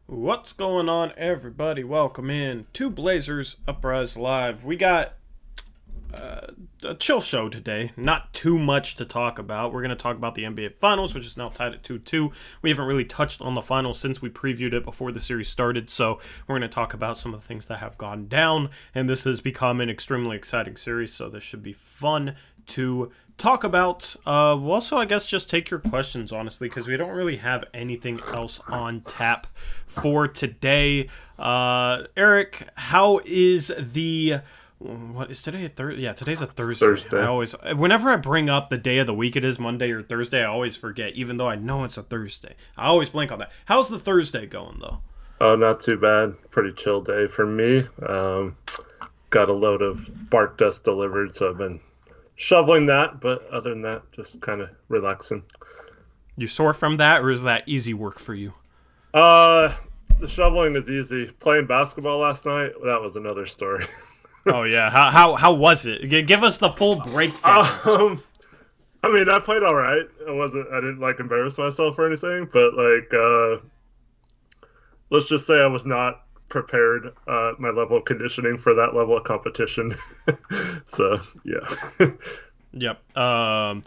What's going on, everybody? Welcome in to Blazers Uprise Live. We got a chill show today. Not too much to talk about. We're going to talk about the NBA Finals, which is now tied at 2-2. We haven't really touched on the Finals since we previewed it before the series started, so we're going to talk about some of the things that have gone down, and this has become an extremely exciting series, so this should be fun to talk about. We'll also, I guess, just take your questions, honestly, because we don't really have anything else on tap for today. Eric, how is the... What is today? Thursday? Yeah, today's a Thursday. Whenever I bring up the day of the week it is, Monday or Thursday, I always forget, even though I know it's a Thursday. I always blank on that. How's the Thursday going, though? Oh, not too bad. Pretty chill day for me. Got a load of bark dust delivered, so I've been shoveling that, but other than that, just kind of relaxing. You sore from that, or is that easy work for you? The shoveling is easy. Playing basketball last night, that was another story. Oh yeah, how was it? Give us the full breakdown. I mean, I played all right. I didn't embarrass myself or anything, but let's just say I was not prepared. My level of conditioning for that level of competition. So yeah. Yep.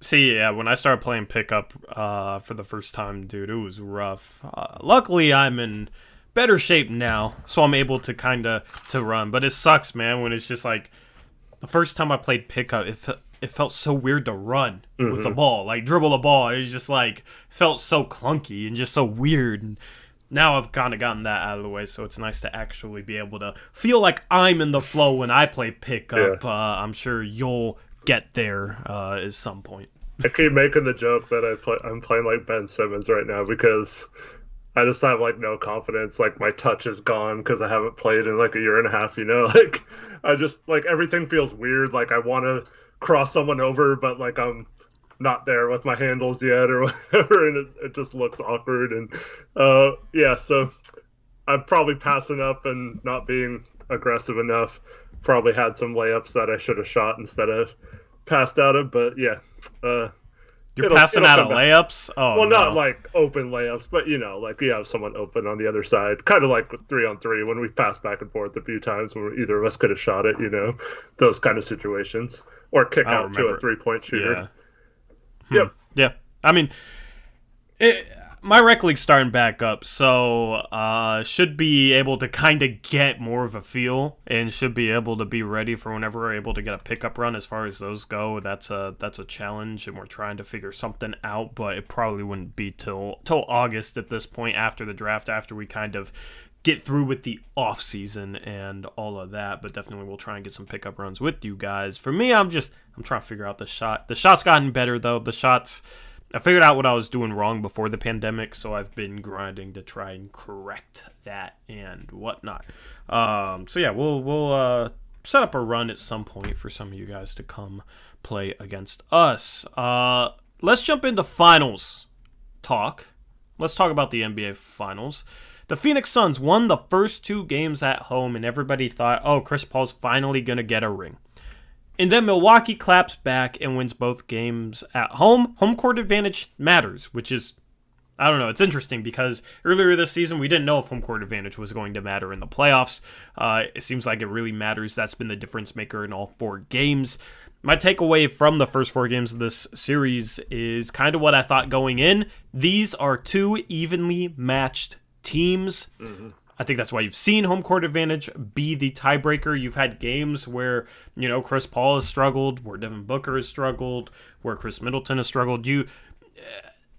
See, yeah, when I started playing pickup for the first time, dude, it was rough. Luckily, I'm in better shape now, so I'm able to to run. But it sucks, man, when it's just like the first time I played pickup, it felt so weird to run with the ball, like dribble the ball. It was just like felt so clunky and just so weird. And now I've kind of gotten that out of the way, so it's nice to actually be able to feel like I'm in the flow when I play pickup. Yeah. I'm sure you'll get there at some point. I keep making the joke that I'm playing like Ben Simmons right now because I just have no confidence. My touch is gone because I haven't played in a year and a half. I just everything feels weird. I want to cross someone over, but I'm not there with my handles yet or whatever, and it just looks awkward. And yeah, so I'm probably passing up and not being aggressive enough. Probably had some layups that I should have shot instead of passed out of, but yeah. You're passing out of layups? Oh, well, no. Not open layups, but you have someone open on the other side. Kind of like 3-on-3 when we've passed back and forth a few times when either of us could have shot it, those kind of situations. Or kick out to a 3-point shooter. Yeah. Yep. Yeah. I mean, my rec league's starting back up, so should be able to kind of get more of a feel and should be able to be ready for whenever we're able to get a pickup run. As far as those go, that's a challenge, and we're trying to figure something out, but it probably wouldn't be till August at this point, after the draft, after we kind of get through with the offseason and all of that. But definitely we'll try and get some pickup runs with you guys. For me, I'm trying to figure out the shot. The shot's gotten better, though. I figured out what I was doing wrong before the pandemic, so I've been grinding to try and correct that and whatnot. So yeah, we'll set up a run at some point for some of you guys to come play against us. Let's jump into finals talk. Let's talk about the NBA Finals. The Phoenix Suns won the first 2 games at home, and everybody thought, oh, Chris Paul's finally going to get a ring. And then Milwaukee claps back and wins both games at home. Home court advantage matters, which is, I don't know, it's interesting because earlier this season we didn't know if home court advantage was going to matter in the playoffs. It seems like it really matters. That's been the difference maker in all 4 games. My takeaway from the first 4 games of this series is kind of what I thought going in. These are 2 evenly matched teams. Mm-hmm. I think that's why you've seen home court advantage be the tiebreaker. You've had games where, Chris Paul has struggled, where Devin Booker has struggled, where Chris Middleton has struggled.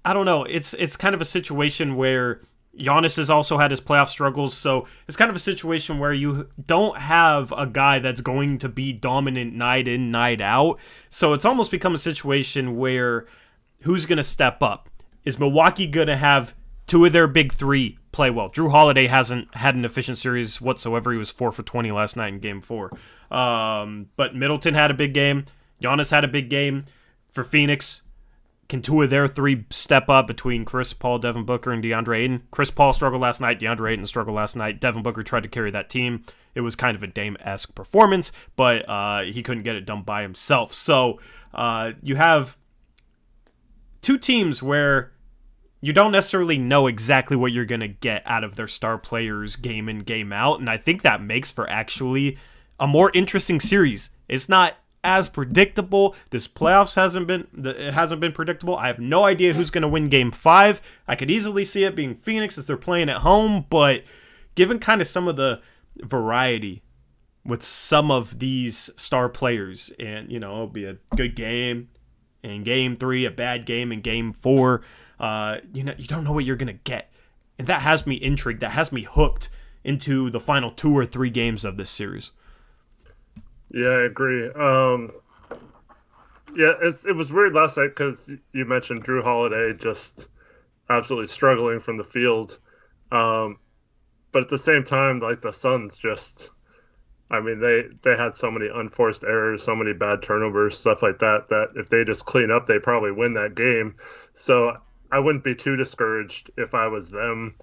I don't know. It's kind of a situation where Giannis has also had his playoff struggles. So it's kind of a situation where you don't have a guy that's going to be dominant night in, night out. So it's almost become a situation where who's going to step up? Is Milwaukee going to have 2 of their big 3 play well? Drew Holiday hasn't had an efficient series whatsoever. He was 4 for 20 last night in Game 4. But Middleton had a big game. Giannis had a big game. For Phoenix, can 2 of their 3 step up between Chris Paul, Devin Booker, and DeAndre Ayton? Chris Paul struggled last night. DeAndre Ayton struggled last night. Devin Booker tried to carry that team. It was kind of a Dame-esque performance, but he couldn't get it done by himself. So you have 2 teams where you don't necessarily know exactly what you're going to get out of their star players game in, game out. And I think that makes for actually a more interesting series. It's not as predictable. This playoffs hasn't been predictable. I have no idea who's going to win game 5. I could easily see it being Phoenix as they're playing at home, but given kind of some of the variety with some of these star players, and it'll be a good game in game 3, a bad game in game 4, you don't know what you're going to get. And that has me intrigued. That has me hooked into the final 2 or 3 games of this series. Yeah, I agree. It was weird last night because you mentioned Drew Holiday just absolutely struggling from the field. But at the same time, like the Suns just, I mean, they had so many unforced errors, so many bad turnovers, stuff like that, that if they just clean up, they probably win that game. So I wouldn't be too discouraged if I was them.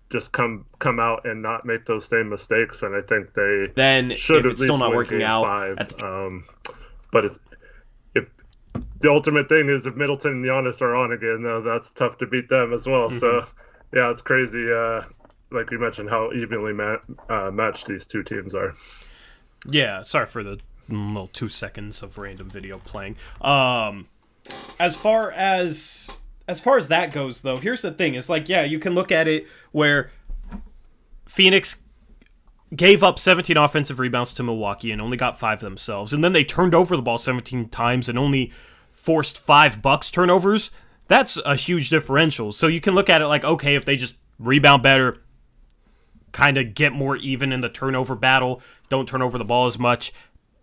Just come out and not make those same mistakes, and I think they should at least still not working out 5. But if the ultimate thing is if Middleton and Giannis are on again, though, that's tough to beat them as well. Mm-hmm. So yeah, it's crazy. Like you mentioned, how evenly matched these two teams are. Yeah, sorry for the little 2 seconds of random video playing. As far as that goes, though, here's the thing. It's like, yeah, you can look at it where Phoenix gave up 17 offensive rebounds to Milwaukee and only got 5 themselves. And then they turned over the ball 17 times and only forced 5 Bucks turnovers. That's a huge differential. So you can look at it like, okay, if they just rebound better, kind of get more even in the turnover battle, don't turn over the ball as much,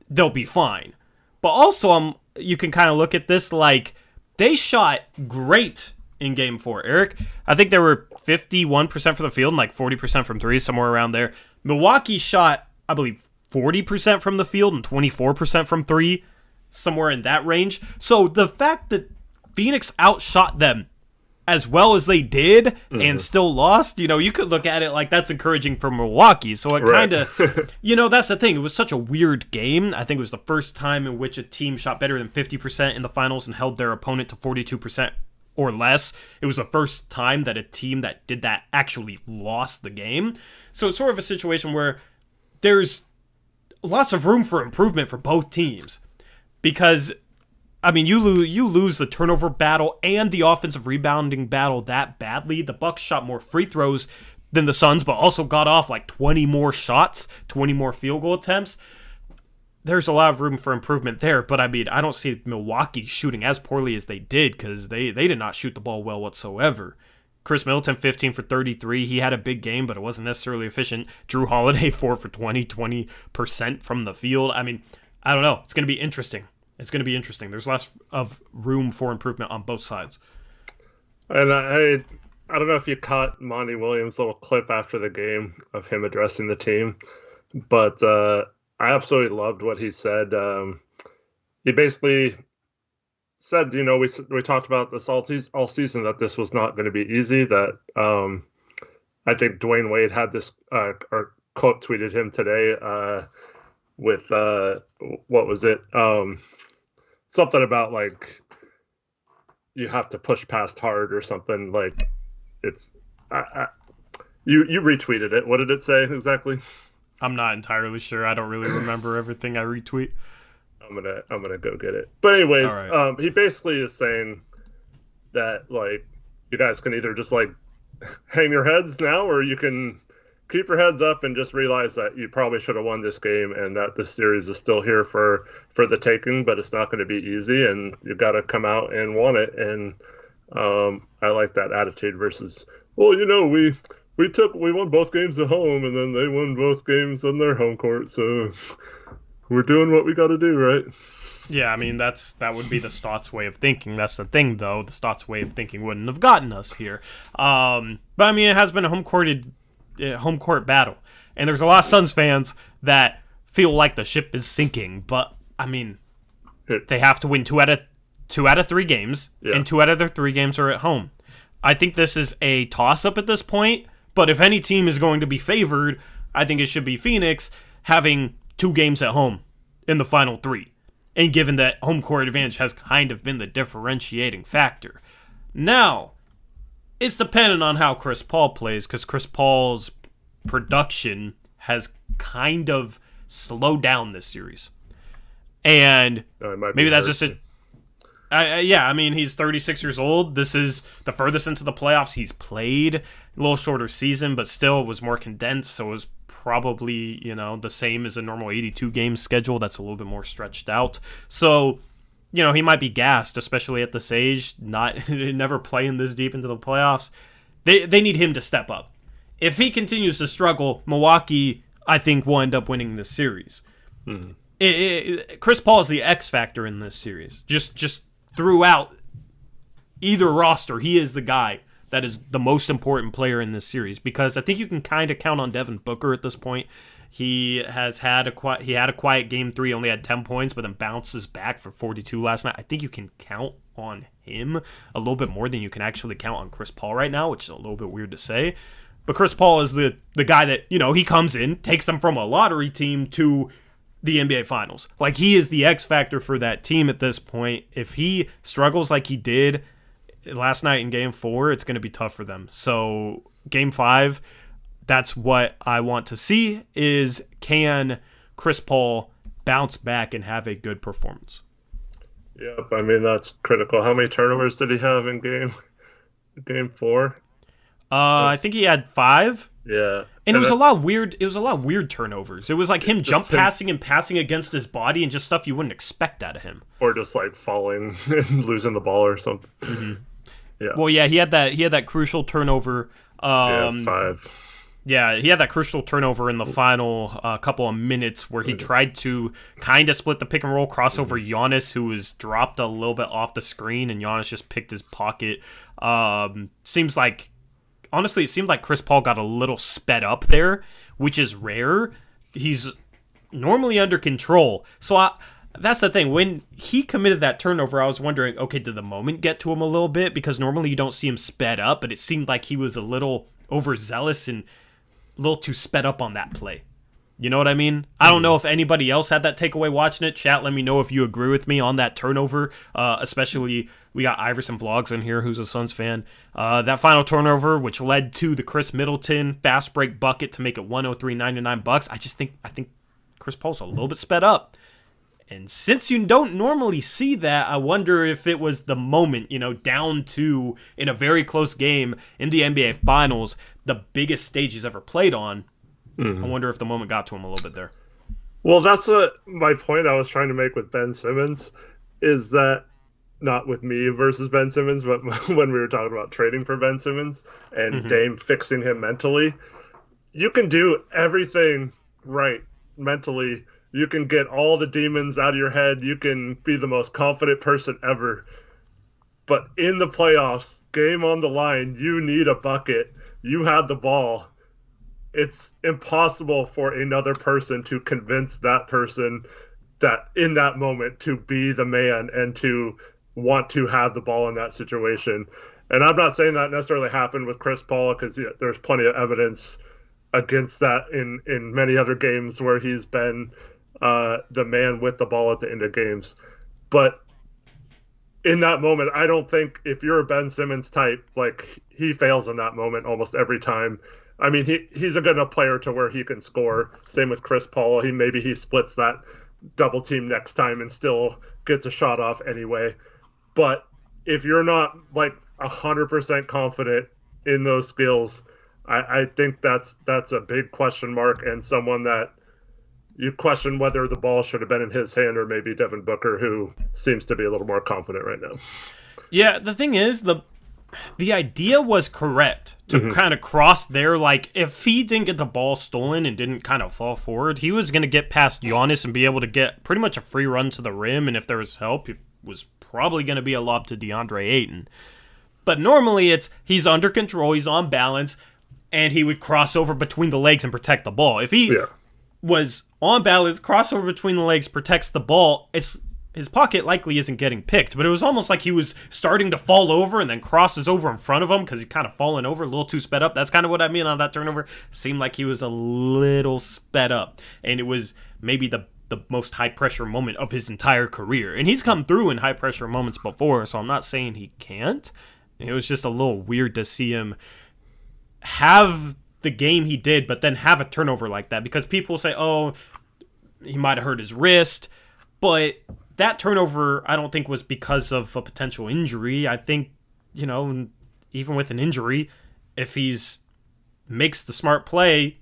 they'll be fine. But also, you can kind of look at this like, they shot great in Game 4, Eric. I think they were 51% from the field and like 40% from 3, somewhere around there. Milwaukee shot, I believe, 40% from the field and 24% from 3, somewhere in that range. So the fact that Phoenix outshot them as well as they did and still lost, you could look at it like that's encouraging for Milwaukee. So it kind of, that's the thing. It was such a weird game. I think it was the first time in which a team shot better than 50% in the finals and held their opponent to 42% or less. It was the first time that a team that did that actually lost the game. So it's sort of a situation where there's lots of room for improvement for both teams because, I mean, you lose the turnover battle and the offensive rebounding battle that badly. The Bucks shot more free throws than the Suns, but also got off like 20 more shots, 20 more field goal attempts. There's a lot of room for improvement there, but I mean, I don't see Milwaukee shooting as poorly as they did because they did not shoot the ball well whatsoever. Chris Middleton, 15 for 33. He had a big game, but it wasn't necessarily efficient. Drew Holiday, 4 for 20% from the field. I mean, I don't know. It's going to be interesting. There's lots of room for improvement on both sides. And I don't know if you caught Monty Williams' little clip after the game of him addressing the team, but I absolutely loved what he said. He basically said, we talked about this all season that this was not going to be easy. That I think Dwayne Wade had this or quote tweeted him today. With what was it? Something about like you have to push past hard or something. Like it's you retweeted it. What did it say exactly? I'm not entirely sure. I don't really remember everything I retweet. I'm gonna go get it. But anyways, right. He basically is saying that like you guys can either just like hang your heads now, or you can keep your heads up and just realize that you probably should have won this game and that this series is still here for the taking, but it's not going to be easy and you've got to come out and won it. And I like that attitude versus, well, we won both games at home and then they won both games on their home court. So we're doing what we got to do, right? Yeah, I mean, that would be the Stotts way of thinking. That's the thing, though. The Stotts way of thinking wouldn't have gotten us here. But I mean, it has been a home court battle, and there's a lot of Suns fans that feel like the ship is sinking. But I mean, they have to win two out of 3 games, and 2 out of their 3 games are at home. I think this is a toss-up at this point. But if any team is going to be favored, I think it should be Phoenix having 2 games at home in the final 3. And given that home court advantage has kind of been the differentiating factor. Now, It's dependent on how Chris Paul plays, because Chris Paul's production has kind of slowed down this series. And maybe that's just a... yeah, I mean, he's 36 years old. This is the furthest into the playoffs he's played. A little shorter season, but still it was more condensed, so it was probably, the same as a normal 82-game schedule. That's a little bit more stretched out. So, he might be gassed, especially at this age, never playing this deep into the playoffs. They need him to step up. If he continues to struggle, Milwaukee, I think, will end up winning this series. Mm-hmm. Chris Paul is the X factor in this series. Just throughout either roster, he is the guy that is the most important player in this series, because I think you can kind of count on Devin Booker at this point. He had a quiet game 3, only had 10 points, but then bounces back for 42 last night. I think you can count on him a little bit more than you can actually count on Chris Paul right now, which is a little bit weird to say. But Chris Paul is the guy that, he comes in, takes them from a lottery team to the NBA Finals. Like, he is the X factor for that team at this point. If he struggles like he did last night in Game 4, it's going to be tough for them. So, Game 5, that's what I want to see, is can Chris Paul bounce back and have a good performance? Yep, I mean, that's critical. How many turnovers did he have in Game 4? I think he had 5. Yeah. And it was a lot of weird turnovers. It was like him passing and passing against his body and just stuff you wouldn't expect out of him. Or just like falling and losing the ball or something. Mm-hmm. Yeah. Well, yeah, he had that crucial turnover. 5. Yeah, he had that crucial turnover in the final couple of minutes where he tried to kind of split the pick and roll crossover Giannis, who was dropped a little bit off the screen, and Giannis just picked his pocket. Honestly, it seemed like Chris Paul got a little sped up there, which is rare. He's normally under control. So that's the thing. When he committed that turnover, I was wondering, okay, did the moment get to him a little bit? Because normally you don't see him sped up, but it seemed like he was a little overzealous and a little too sped up on that play. You know what I mean? I don't know if anybody else had that takeaway watching it. Chat, let me know if you agree with me on that turnover. Especially, we got Iverson Vlogs in here, who's a Suns fan. That final turnover, which led to the Chris Middleton fast break bucket to make it 103.99 bucks. I think Chris Paul's a little bit sped up. And since you don't normally see that, I wonder if it was the moment, down to, in a very close game in the NBA Finals, the biggest stage he's ever played on. Mm-hmm. I wonder if the moment got to him a little bit there. Well, that's my point I was trying to make with Ben Simmons, is that not with me versus Ben Simmons, but when we were talking about trading for Ben Simmons and Dame fixing him mentally, you can do everything right mentally. You can get all the demons out of your head. You can be the most confident person ever. But in the playoffs, game on the line, you need a bucket. You had the ball. It's impossible for another person to convince that person that in that moment to be the man and to want to have the ball in that situation. And I'm not saying that necessarily happened with Chris Paul, because there's plenty of evidence against that in many other games where he's been the man with the ball at the end of games. But in that moment, I don't think if you're a Ben Simmons type, like, he fails in that moment almost every time. I mean, he's a good enough player to where he can score. Same with Chris Paul. Maybe he splits that double team next time and still gets a shot off anyway. But if you're not like 100% confident in those skills, I think that's a big question mark, and someone that you question whether the ball should have been in his hand or maybe Devin Booker, who seems to be a little more confident right now. Yeah, the thing is, the idea was correct to kind of cross there. Like, if he didn't get the ball stolen and didn't kind of fall forward, he was going to get past Giannis and be able to get pretty much a free run to the rim. And if there was help, it was probably going to be a lob to DeAndre Ayton. But normally he's under control, he's on balance, and he would cross over between the legs and protect the ball. If he was on balance, crossover between the legs, protects the ball, his pocket likely isn't getting picked, but it was almost like he was starting to fall over and then crosses over in front of him because he's kind of falling over, a little too sped up. That's kind of what I mean on that turnover. Seemed like he was a little sped up, and it was maybe the most high-pressure moment of his entire career. And he's come through in high-pressure moments before, so I'm not saying he can't, It was just a little weird to see him have the game he did, but then have a turnover like that, because people say, oh, he might have hurt his wrist, but that turnover I don't think was because of a potential injury. I think, even with an injury, if he's makes the smart play,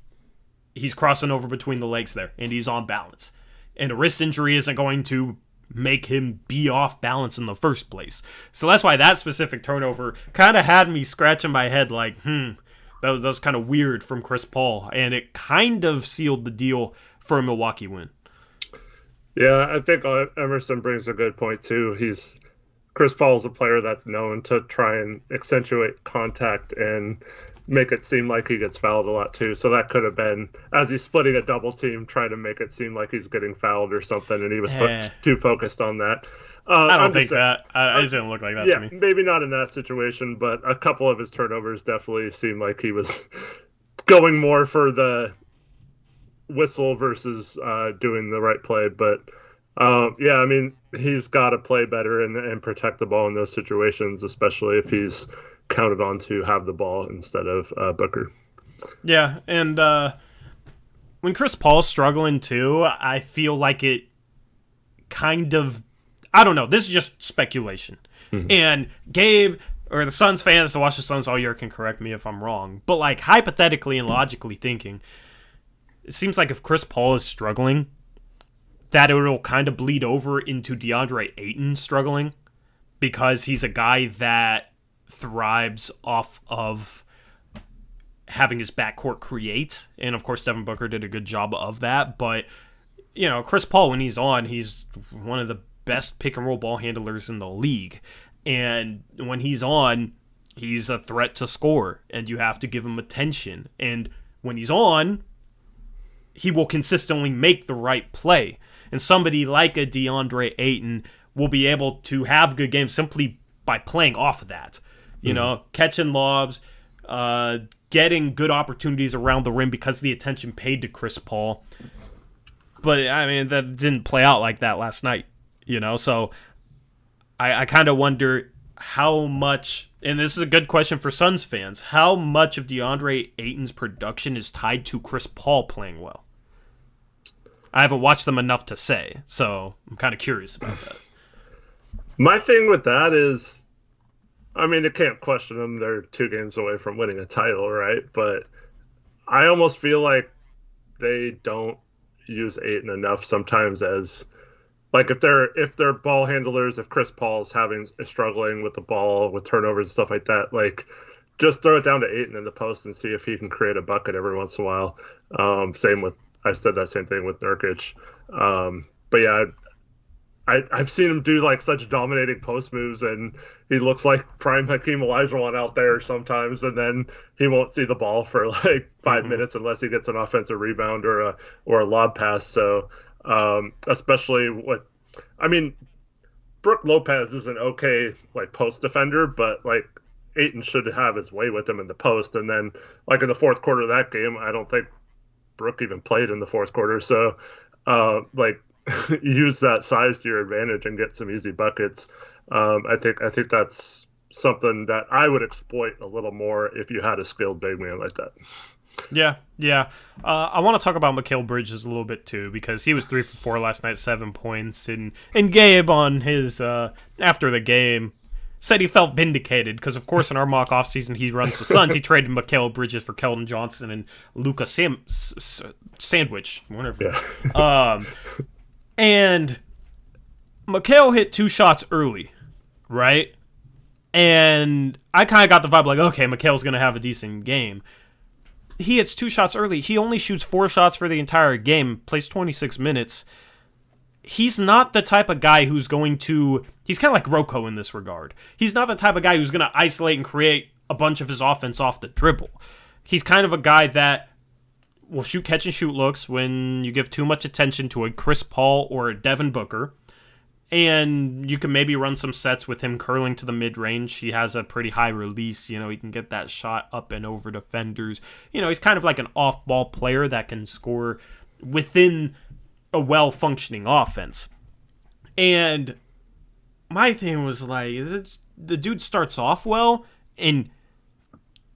he's crossing over between the legs there, and he's on balance. And a wrist injury isn't going to make him be off balance in the first place. So that's why that specific turnover kind of had me scratching my head like, that was kind of weird from Chris Paul, and it kind of sealed the deal for a Milwaukee win. Yeah, I think Emerson brings a good point too. Chris Paul's a player that's known to try and accentuate contact and make it seem like he gets fouled a lot too. So that could have been, as he's splitting a double team, trying to make it seem like he's getting fouled or something, and he was too focused on that. I don't think that. It didn't look like that to me. Yeah, maybe not in that situation, but a couple of his turnovers definitely seemed like he was going more for the whistle versus doing the right play. But he's got to play better and protect the ball in those situations, especially if he's counted on to have the ball instead of Booker. Yeah, and when Chris Paul's struggling too, I feel like it kind of, I don't know, this is just speculation. Mm-hmm. And Gabe, or the Suns fans to watch the Suns all year, can correct me if I'm wrong, but like hypothetically and logically thinking, it seems like if Chris Paul is struggling, that it will kind of bleed over into DeAndre Ayton struggling, because he's a guy that thrives off of having his backcourt create, and of course Devin Booker did a good job of that. But Chris Paul, when he's on, he's one of the best pick and roll ball handlers in the league, and when he's on, he's a threat to score, and you have to give him attention. And when he's on, he will consistently make the right play, and somebody like a DeAndre Ayton will be able to have good games simply by playing off of that. Catching lobs, getting good opportunities around the rim because of the attention paid to Chris Paul. But, that didn't play out like that last night, So I kind of wonder how much, and this is a good question for Suns fans, how much of DeAndre Ayton's production is tied to Chris Paul playing well? I haven't watched them enough to say, so I'm kind of curious about that. My thing with that is, you can't question them. They're 2 games away from winning a title, right? But I almost feel like they don't use Ayton enough sometimes as, like, if they're ball handlers, if Chris Paul's struggling with the ball, with turnovers and stuff like that, like, just throw it down to Ayton in the post and see if he can create a bucket every once in a while. I said that same thing with Nurkic. But yeah, I've seen him do like such dominating post moves, and he looks like prime Hakeem Olajuwon out there sometimes, and then he won't see the ball for like 5 minutes unless he gets an offensive rebound or a lob pass. So especially Brook Lopez is an okay like post defender, but like Ayton should have his way with him in the post. And then like in the fourth quarter of that game, I don't think Brook even played in the fourth quarter. So use that size to your advantage and get some easy buckets. I think that's something that I would exploit a little more if you had a skilled big man like that. Yeah. I want to talk about Mikal Bridges a little bit too, because he was 3 for 4 last night, 7 points, and Gabe on his after the game said he felt vindicated because, of course, in our mock offseason he runs the Suns. He traded Mikal Bridges for Keldon Johnson and Luka Sandwich, whatever. Yeah. And Mikal hit 2 shots early, right? And I kind of got the vibe like, okay, Mikal's going to have a decent game. He hits 2 shots early. He only shoots 4 shots for the entire game, plays 26 minutes. He's not the type of guy who's going to... He's kind of like Rocco in this regard. He's not the type of guy who's going to isolate and create a bunch of his offense off the dribble. He's kind of a guy that will shoot catch and shoot looks when you give too much attention to a Chris Paul or a Devin Booker. And you can maybe run some sets with him curling to the mid-range. He has a pretty high release. He can get that shot up and over defenders. He's kind of like an off-ball player that can score within a well-functioning offense. And my thing was like, the dude starts off well and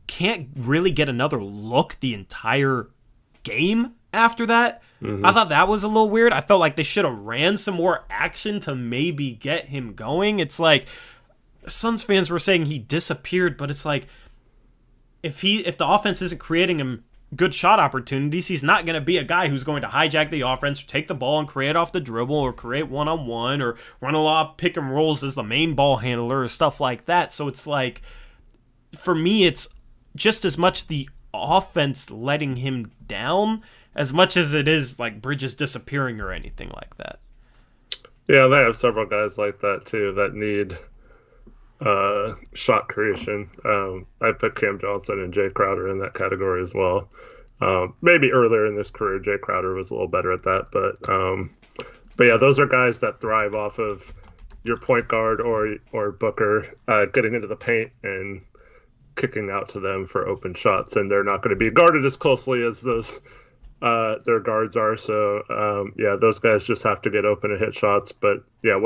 can't really get another look the entire game after that. I thought that was a little weird. I felt like they should have ran some more action to maybe get him going. It's like Suns fans were saying he disappeared, but it's like if the offense isn't creating him good shot opportunities, he's not going to be a guy who's going to hijack the offense, or take the ball and create off the dribble, or create one-on-one, or run a lot of pick and rolls as the main ball handler, or stuff like that. So it's like, for me, it's just as much the offense letting him down as much as it is like Bridges disappearing or anything like that. Yeah, they have several guys like that too that need shot creation. I put Cam Johnson and Jay Crowder in that category as well. Maybe earlier in this career, Jay Crowder was a little better at that, but yeah, those are guys that thrive off of your point guard or Booker getting into the paint and kicking out to them for open shots, and they're not going to be guarded as closely as those their guards are. So yeah, those guys just have to get open and hit shots. But yeah,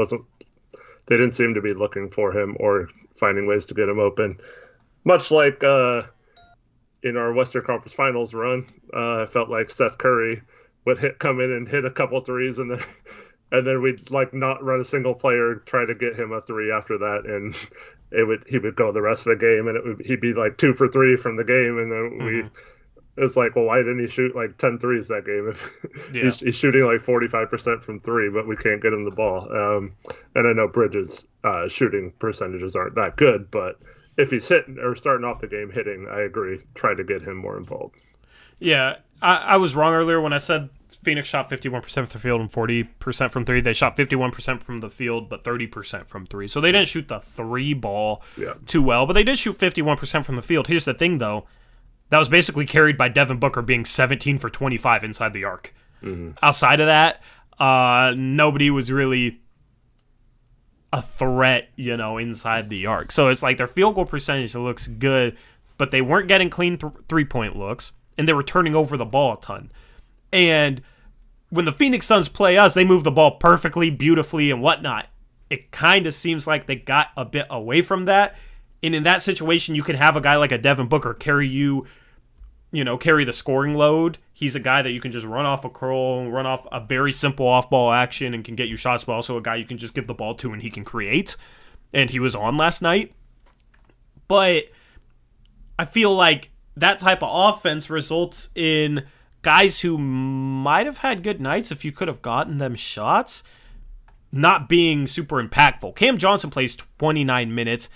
they didn't seem to be looking for him or finding ways to get him open. Much like in our Western Conference Finals run, I felt like Steph Curry would come in and hit a couple threes, and then we'd like not run a single player, try to get him a three after that, and he would go the rest of the game, and he'd be like 2 for 3 from the game, and then it's like, well, why didn't he shoot like 10 threes that game? If he's shooting like 45% from 3, but we can't get him the ball. And I know Bridges' shooting percentages aren't that good, but if he's hitting or starting off the game hitting, I agree. Try to get him more involved. Yeah, I was wrong earlier when I said Phoenix shot 51% from the field and 40% from 3. They shot 51% from the field, but 30% from 3. So they didn't shoot the 3 ball too well, but they did shoot 51% from the field. Here's the thing, though. That was basically carried by Devin Booker being 17 for 25 inside the arc. Outside of that, nobody was really a threat, inside the arc. So it's like their field goal percentage looks good, but they weren't getting clean three-point looks, and they were turning over the ball a ton. And when the Phoenix Suns play us, they move the ball perfectly, beautifully, and whatnot. It kind of seems like they got a bit away from that. And in that situation, you can have a guy like a Devin Booker carry the scoring load. He's a guy that you can just run off a curl, run off a very simple off-ball action and can get you shots, but also a guy you can just give the ball to and he can create. And he was on last night. But I feel like that type of offense results in guys who might have had good nights if you could have gotten them shots not being super impactful. Cam Johnson plays 29 minutes.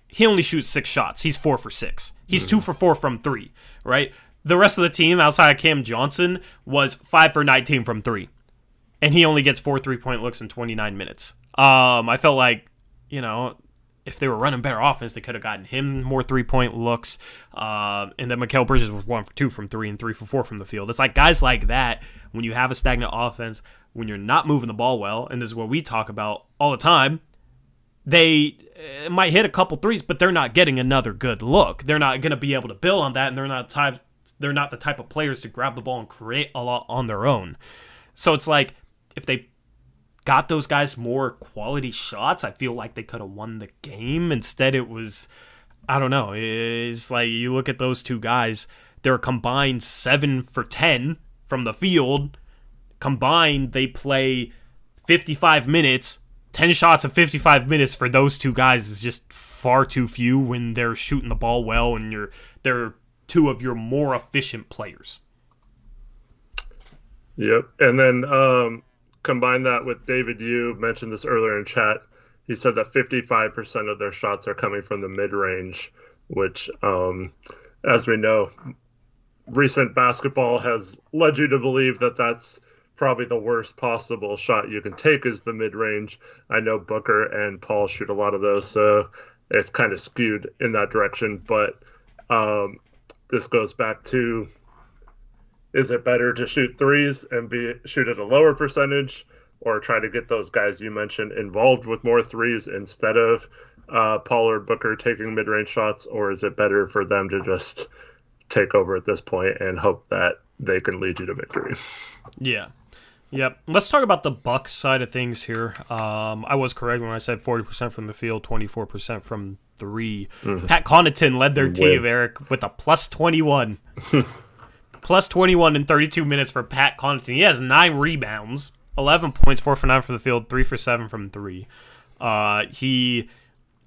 He only shoots 6 shots. He's 4 for 6. He's 2 for 4 from 3, right? The rest of the team outside of Cam Johnson was 5 for 19 from 3. And he only gets 4 3-point looks in 29 minutes. I felt like, if they were running better offense, they could have gotten him more 3-point looks. And then Mikal Bridges was 1 for 2 from 3 and 3 for 4 from the field. It's like guys like that, when you have a stagnant offense, when you're not moving the ball well, and this is what we talk about all the time, they might hit a couple threes, but they're not getting another good look. They're not going to be able to build on that, and they're not the type of players to grab the ball and create a lot on their own. So it's like, if they got those guys more quality shots, I feel like they could have won the game. Instead, it was, I don't know. It's like you look at those two guys, they're combined 7 for 10 from the field. Combined, they play 55 minutes. 10 shots in 55 minutes for those two guys is just far too few when they're shooting the ball well and they're two of your more efficient players. Yep. And then combine that with David Yu mentioned this earlier in chat. He said that 55% of their shots are coming from the mid-range, which, as we know, recent basketball has led you to believe that that's probably the worst possible shot you can take is the mid-range. I know Booker and Paul shoot a lot of those, so it's kind of skewed in that direction. But this goes back to, is it better to shoot threes and shoot at a lower percentage, or try to get those guys you mentioned involved with more threes instead of Paul or Booker taking mid-range shots, or is it better for them to just take over at this point and hope that they can lead you to victory? Yeah. Yep. Let's talk about the Bucks side of things here. I was correct when I said 40% from the field, 24% from three. Mm-hmm. Pat Connaughton led their team, Eric, with a plus 21. Plus 21 in 32 minutes for Pat Connaughton. He has 9 rebounds, 11 points, 4 for 9 from the field, 3 for 7 from 3. I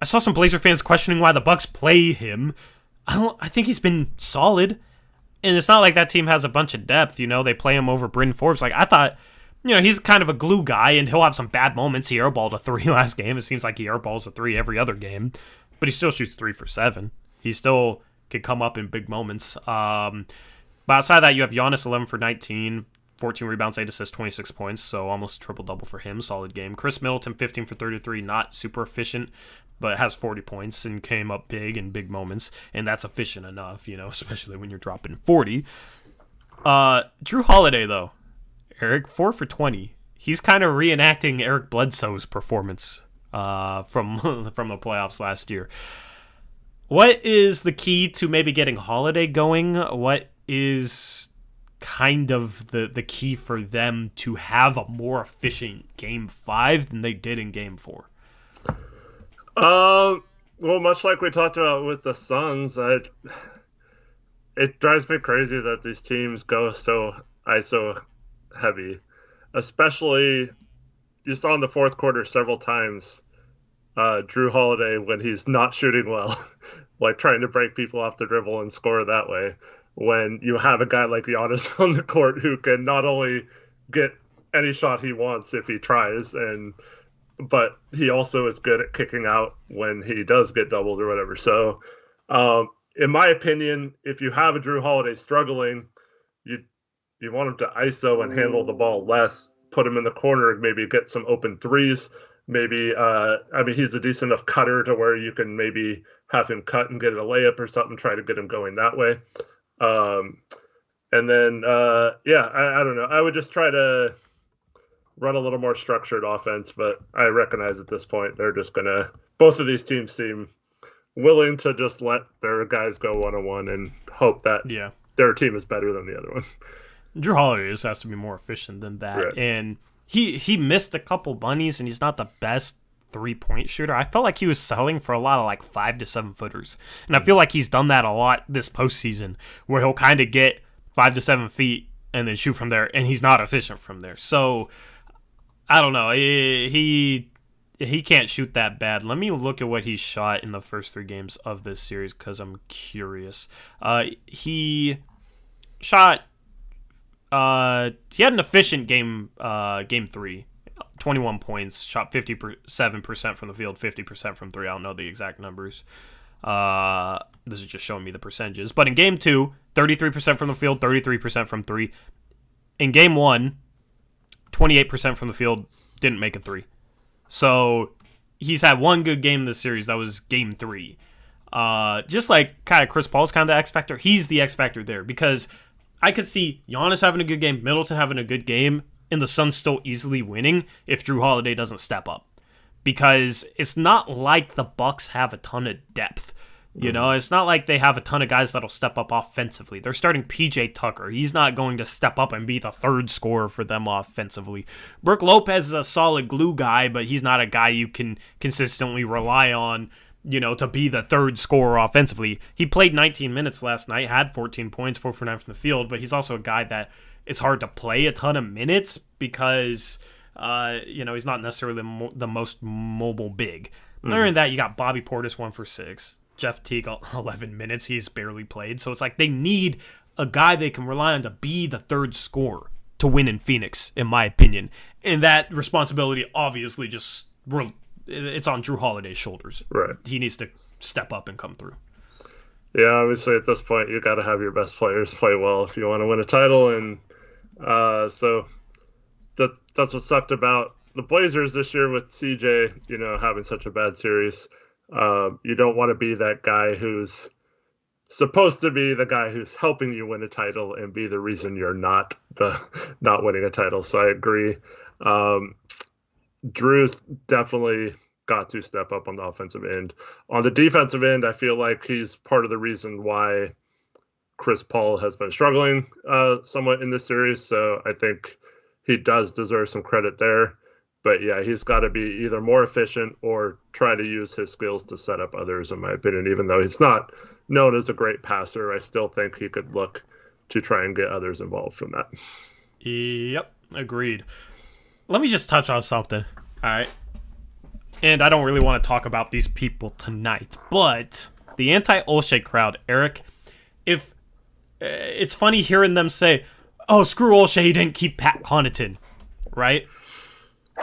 saw some Blazer fans questioning why the Bucks play him. I think he's been solid. And it's not like that team has a bunch of depth, you know. They play him over Bryn Forbes. Like, I thought, you know, he's kind of a glue guy, and he'll have some bad moments. He airballed a 3 last game. It seems like he airballs a 3 every other game. But he still shoots 3 for 7. He still can come up in big moments. But outside of that, you have Giannis 11 for 19, 14 rebounds, 8 assists, 26 points. So almost triple-double for him. Solid game. Chris Middleton, 15 for 33. Not super efficient, but has 40 points and came up big in big moments. And that's efficient enough, you know, especially when you're dropping 40. Drew Holiday, though. Eric, 4 for 20. He's kind of reenacting Eric Bledsoe's performance from the playoffs last year. What is the key to maybe getting Holiday going? What is kind of the key for them to have a more efficient Game 5 than they did in Game 4? Well, much like we talked about with the Suns, it drives me crazy that these teams go so ISO heavy. Especially, you saw in the fourth quarter several times, Drew Holiday, when he's not shooting well, like trying to break people off the dribble and score that way. When you have a guy like Giannis on the court who can not only get any shot he wants if he tries, but he also is good at kicking out when he does get doubled or whatever. So, in my opinion, if you have a Drew Holiday struggling, you want him to ISO and handle the ball less, put him in the corner and maybe get some open threes. Maybe, he's a decent enough cutter to where you can maybe have him cut and get a layup or something, try to get him going that way. And then, I don't know. I would just try to run a little more structured offense, but I recognize at this point they're just both of these teams seem willing to just let their guys go one-on-one and hope that their team is better than the other one. Drew Holiday just has to be more efficient than that. Right. And he missed a couple bunnies, and he's not the best three-point shooter. I felt like he was settling for a lot of like 5 to 7 footers. And I feel like he's done that a lot this postseason, where he'll kind of get 5 to 7 feet and then shoot from there, and he's not efficient from there. So, I don't know. He can't shoot that bad. Let me look at what he shot in the first 3 games of this series because I'm curious. He shot... he had an efficient game 3, 21 points, shot 57% from the field, 50% from 3. I don't know the exact numbers. This is just showing me the percentages. But in game 2, 33% from the field, 33% from 3. In game 1, 28% from the field, didn't make a 3. So he's had one good game this series. That was game 3. Just like kind of Chris Paul's kind of the X factor. He's the X factor there because I could see Giannis having a good game, Middleton having a good game, and the Suns still easily winning if Drew Holiday doesn't step up. Because it's not like the Bucks have a ton of depth. You know, it's not like they have a ton of guys that'll step up offensively. They're starting PJ Tucker. He's not going to step up and be the third scorer for them offensively. Brook Lopez is a solid glue guy, but he's not a guy you can consistently rely on, you know, to be the third scorer offensively. He played 19 minutes last night, had 14 points, 4 for 9 from the field, but he's also a guy that it's hard to play a ton of minutes because, he's not necessarily the most mobile big. Other than that, you got Bobby Portis 1 for 6. Jeff Teague 11 minutes. He's barely played. So it's like they need a guy they can rely on to be the third scorer to win in Phoenix, in my opinion. And that responsibility obviously it's on Drew Holiday's shoulders. Right. He needs to step up and come through. Yeah, obviously at this point you got to have your best players play well if you want to win a title, and so that's what sucked about the Blazers this year with CJ, having such a bad series. You don't want to be that guy who's supposed to be the guy who's helping you win a title and be the reason you're not winning a title. So I agree. Drew's definitely got to step up on the offensive end. On the defensive end, I feel like he's part of the reason why Chris Paul has been struggling somewhat in this series. So I think he does deserve some credit there. But yeah, he's got to be either more efficient or try to use his skills to set up others, in my opinion. Even though he's not known as a great passer, I still think he could look to try and get others involved from that. Yep, agreed. Let me just touch on something, all right? And I don't really want to talk about these people tonight, but the anti-Olshey crowd, Eric, if it's funny hearing them say, oh, screw Olshey, he didn't keep Pat Connaughton, right?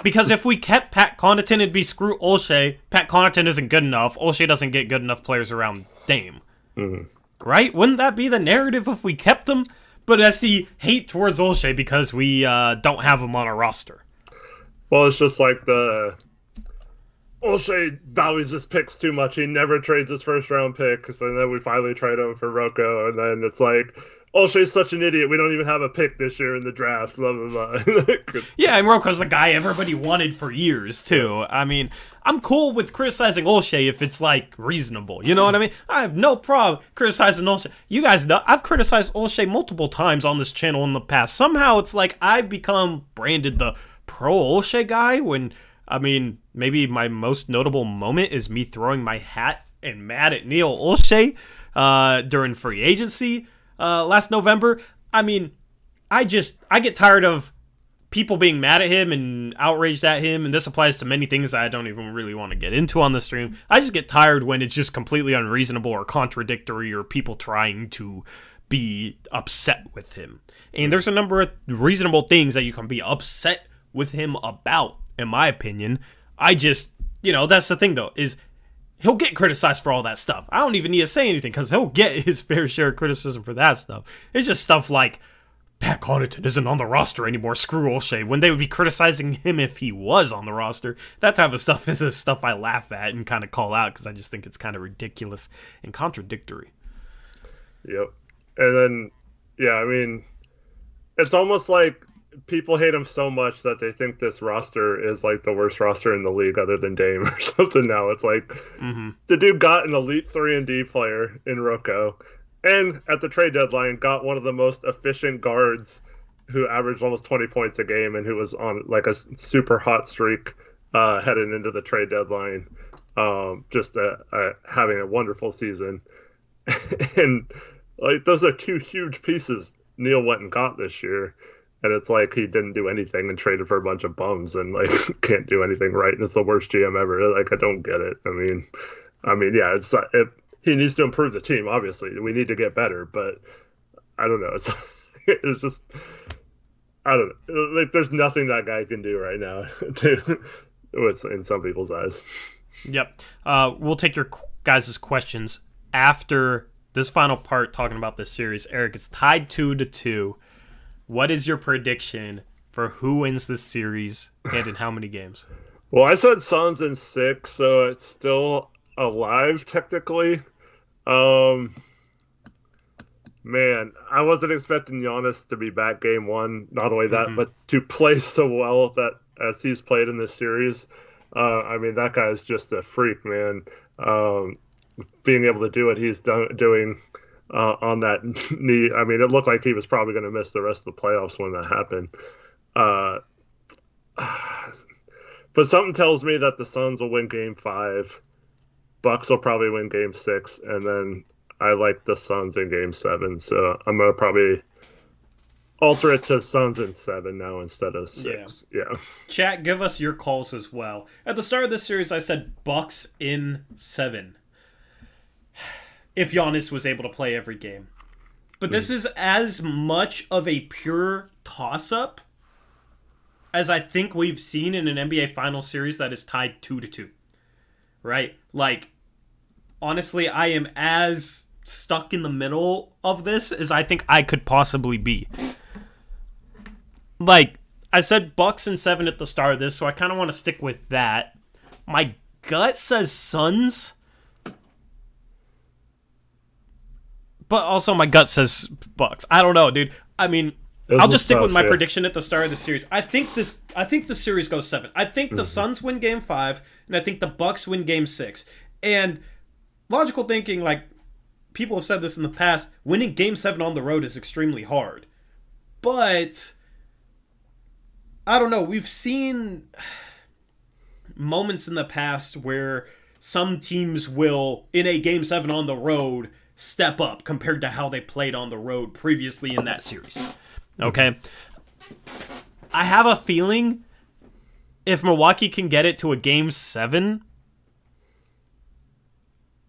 Because if we kept Pat Connaughton, it'd be screw Olshey. Pat Connaughton isn't good enough. Olshey doesn't get good enough players around Dame. Mm-hmm. Right? Wouldn't that be the narrative if we kept him? But I see hate towards Olshey because we don't have him on our roster. Well, it's just like the Olshey values his picks too much. He never trades his first round picks, and then we finally trade him for Rocco, and then it's like, Olshey's such an idiot. We don't even have a pick this year in the draft. Blah blah blah. Yeah, and Rocco's the guy everybody wanted for years too. I mean, I'm cool with criticizing Olshey if it's like reasonable. You know what I mean? I have no problem criticizing Olshey. You guys know I've criticized Olshey multiple times on this channel in the past. Somehow it's like I become branded the pro Olshey guy when, I mean, maybe my most notable moment is me throwing my hat and mad at Neil Olshey during free agency. Last November. I mean, I get tired of people being mad at him and outraged at him, and this applies to many things that I don't even really want to get into on the stream. I just get tired when it's just completely unreasonable or contradictory or people trying to be upset with him. And there's a number of reasonable things that you can be upset with him about, in my opinion. I just, that's the thing though, is he'll get criticized for all that stuff. I don't even need to say anything because he'll get his fair share of criticism for that stuff. It's just stuff like, Pat Connaughton isn't on the roster anymore, screw Olshey, when they would be criticizing him if he was on the roster. That type of stuff is the stuff I laugh at and kind of call out because I just think it's kind of ridiculous and contradictory. Yep. And then, yeah, I mean, it's almost like people hate him so much that they think this roster is like the worst roster in the league other than Dame or something now. It's like, The dude got an elite 3-and-D player in Rocco, and at the trade deadline got one of the most efficient guards who averaged almost 20 points a game and who was on like a super hot streak heading into the trade deadline. Just having a wonderful season. And like those are two huge pieces Neil went and got this year. And it's like he didn't do anything and traded for a bunch of bums and like can't do anything right. And it's the worst GM ever. Like, I don't get it. I mean, yeah, he needs to improve the team. Obviously, we need to get better. But I don't know. It's just, I don't know. Like, there's nothing that guy can do right now in some people's eyes. Yep. We'll take your guys' questions after this final part talking about this series. Eric, it's tied 2-2. What is your prediction for who wins this series and in how many games? Well, I said Suns in 6, so it's still alive technically. Man, I wasn't expecting Giannis to be back game 1. Not only that, but to play so well that as he's played in this series. I mean, that guy is just a freak, man. Being able to do what he's doing on that knee. I mean, it looked like he was probably going to miss the rest of the playoffs when that happened. But something tells me that the Suns will win Game 5. Bucks will probably win Game 6, and then I like the Suns in Game 7. So I'm going to probably alter it to Suns in 7 now instead of 6. Yeah. Chat, give us your calls as well. At the start of this series, I said Bucks in 7. If Giannis was able to play every game. But this is as much of a pure toss-up as I think we've seen in an NBA Finals series that is tied 2-2. Right? Like, honestly, I am as stuck in the middle of this as I think I could possibly be. Like, I said Bucks in 7 at the start of this, so I kind of want to stick with that. My gut says Suns, but also my gut says Bucks. I don't know, dude. I mean, I'll just stick with my prediction at the start of the series. I think the series goes 7. I think the Suns win Game 5, and I think the Bucks win Game 6. And logical thinking, like people have said this in the past, winning Game 7 on the road is extremely hard. But I don't know. We've seen moments in the past where some teams will, in a Game 7 on the road, step up compared to how they played on the road previously in that series. Okay? I have a feeling if Milwaukee can get it to a Game 7,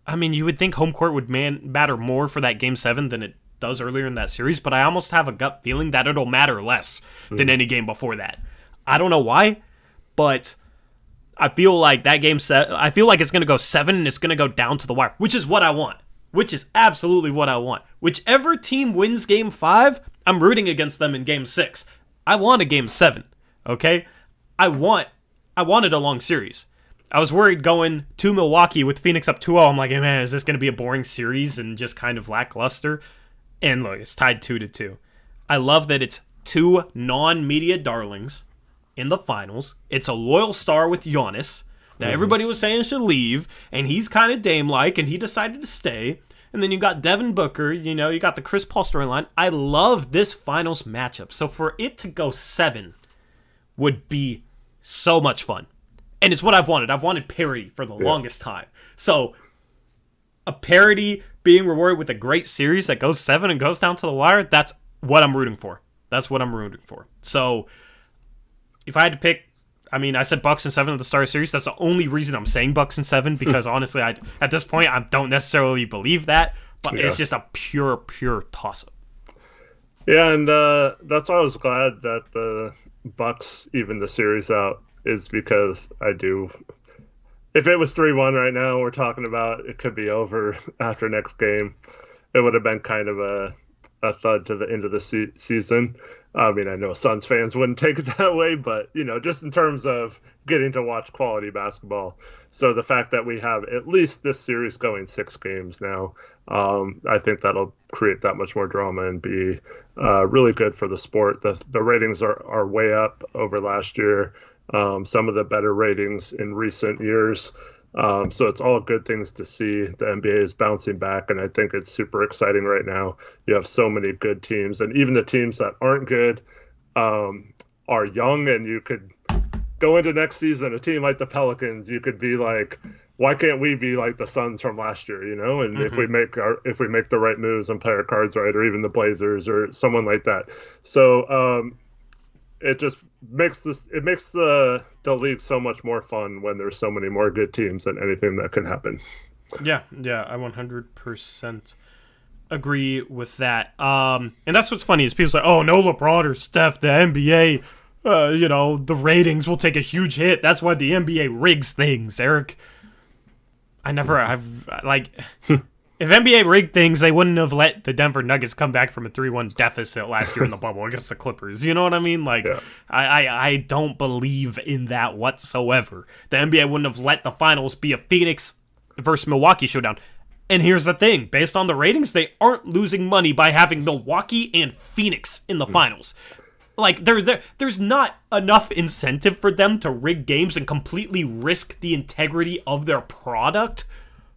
I mean, you would think home court would matter more for that Game 7 than it does earlier in that series, but I almost have a gut feeling that it'll matter less than any game before that. I don't know why, but I feel like that game I feel like it's going to go 7 and it's going to go down to the wire, which is what I want. Which is absolutely what I want. Whichever team wins Game 5, I'm rooting against them in Game 6. I want a Game 7, okay? I wanted a long series. I was worried going to Milwaukee with Phoenix up 2-0. I'm like, hey, man, is this going to be a boring series and just kind of lackluster? And look, it's tied 2-2. I love that it's two non-media darlings in the finals. It's a loyal star with Giannis that everybody was saying should leave, and he's kind of Dame-like, and he decided to stay. And then you got Devin Booker, you got the Chris Paul storyline. I love this finals matchup. So for it to go 7 would be so much fun. And it's what I've wanted. I've wanted parity for the longest time. So a parity being rewarded with a great series that goes 7 and goes down to the wire, that's what I'm rooting for. That's what I'm rooting for. So if I had to pick, I mean, I said Bucks and 7 at the start of the series. That's the only reason I'm saying Bucks and 7, because honestly, at this point, I don't necessarily believe that, but it's just a pure toss-up. Yeah, and that's why I was glad that the Bucks even the series out, is because I do. If it was 3-1 right now, we're talking about it could be over after next game. It would have been kind of a thud to the end of the season. I mean, I know Suns fans wouldn't take it that way, but, just in terms of getting to watch quality basketball. So the fact that we have at least this series going 6 games now, I think that'll create that much more drama and be really good for the sport. The ratings are way up over last year. Some of the better ratings in recent years. So it's all good things to see. The NBA is bouncing back, and I think it's super exciting right now. You have so many good teams, and even the teams that aren't good are young, and you could go into next season, a team like the Pelicans, you could be like, why can't we be like the Suns from last year, And if we make the right moves and play our cards right, or even the Blazers or someone like that. So it just makes the league so much more fun when there's so many more good teams and anything that can happen. Yeah, I 100% agree with that. And that's what's funny is people say, "Oh, no LeBron or Steph, the NBA, the ratings will take a huge hit. That's why the NBA rigs things." Eric, if NBA rigged things, they wouldn't have let the Denver Nuggets come back from a 3-1 deficit last year in the bubble against the Clippers. You know what I mean? I don't believe in that whatsoever. The NBA wouldn't have let the finals be a Phoenix versus Milwaukee showdown. And here's the thing. Based on the ratings, they aren't losing money by having Milwaukee and Phoenix in the finals. There's not enough incentive for them to rig games and completely risk the integrity of their product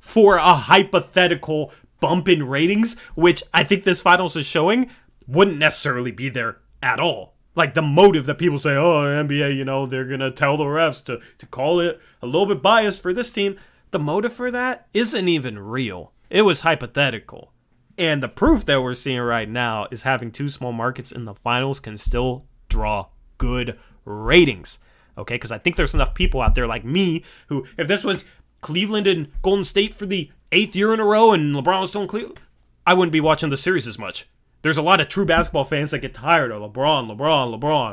for a hypothetical bump in ratings, which I think this finals is showing wouldn't necessarily be there at all. Like the motive that people say, oh, NBA, they're going to tell the refs to call it a little bit biased for this team. The motive for that isn't even real. It was hypothetical. And the proof that we're seeing right now is having 2 small markets in the finals can still draw good ratings. Okay, because I think there's enough people out there like me who, if this was Cleveland and Golden State for the 8th year in a row and LeBron was still in Cleveland, I wouldn't be watching the series as much. There's a lot of true basketball fans that get tired of LeBron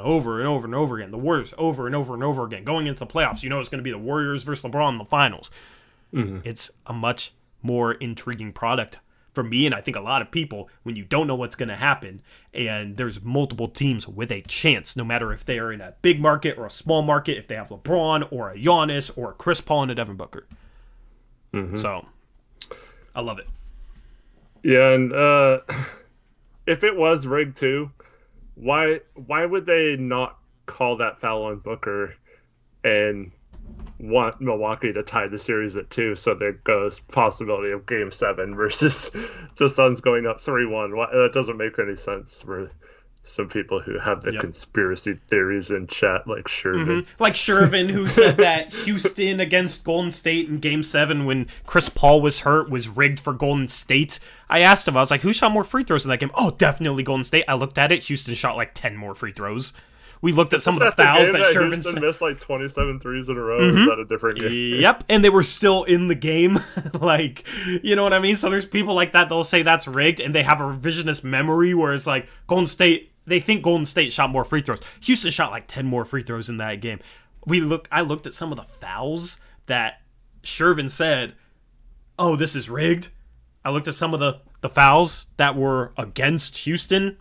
over and over and over again. The Warriors over and over and over again. Going into the playoffs, it's going to be the Warriors versus LeBron in the finals. Mm-hmm. It's a much more intriguing product for me, and I think a lot of people, when you don't know what's going to happen, and there's multiple teams with a chance, no matter if they are in a big market or a small market, if they have LeBron or a Giannis or a Chris Paul and a Devin Booker. Mm-hmm. So, I love it. Yeah, and if it was rigged too, why would they not call that foul on Booker and want Milwaukee to tie the series at 2, so there goes possibility of Game 7 versus the Suns going up 3-1. That doesn't make any sense for some people who have the conspiracy theories in chat, like Shervin. Like Shervin, who said that Houston against Golden State in Game 7 when Chris Paul was hurt was rigged for Golden State. I asked him, I was like, who shot more free throws in that game? Oh, definitely Golden State. I looked at it. Houston shot like 10 more free throws. We looked at some of the fouls that Shervin said. Missed like 27 threes in a row. Is that a different game? Yep, and they were still in the game. Like, you know what I mean? So there's people like that, they'll say that's rigged, and they have a revisionist memory where it's like, Golden State, they think Golden State shot more free throws. Houston shot like 10 more free throws in that game. I looked at some of the fouls that Shervin said, oh, this is rigged. I looked at some of the fouls that were against Houston.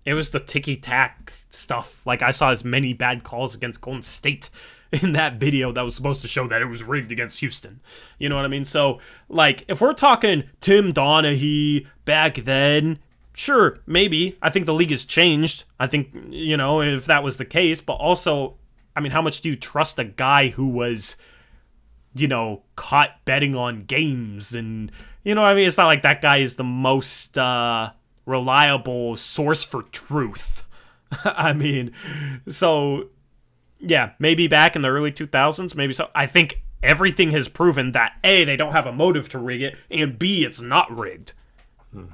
It was the ticky-tack stuff. Like, I saw as many bad calls against Golden State in that video that was supposed to show that it was rigged against Houston. You know what I mean? So, like, if we're talking Tim Donaghy back then, sure, maybe. I think the league has changed. I think, you know, if that was the case. But also, I mean, how much do you trust a guy who was, you know, caught betting on games? And, you know what I mean? It's not like that guy is the most reliable source for truth. I mean, so, yeah, maybe back in the early 2000s, maybe so. I think everything has proven that, A, they don't have a motive to rig it, and B, it's not rigged.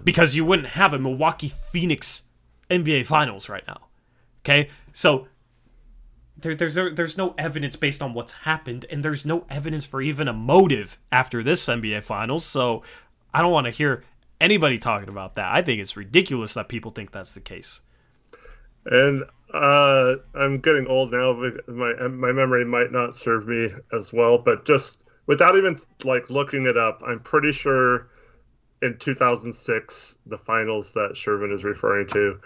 Because you wouldn't have a Milwaukee Phoenix NBA Finals right now. Okay? So, there's no evidence based on what's happened, and there's no evidence for even a motive after this NBA Finals, so I don't want to hear anybody talking about that. I think it's ridiculous that people think that's the case. And I'm getting old now. My memory might not serve me as well, but just without even like looking it up, I'm pretty sure in 2006, the finals that Shervin is referring to,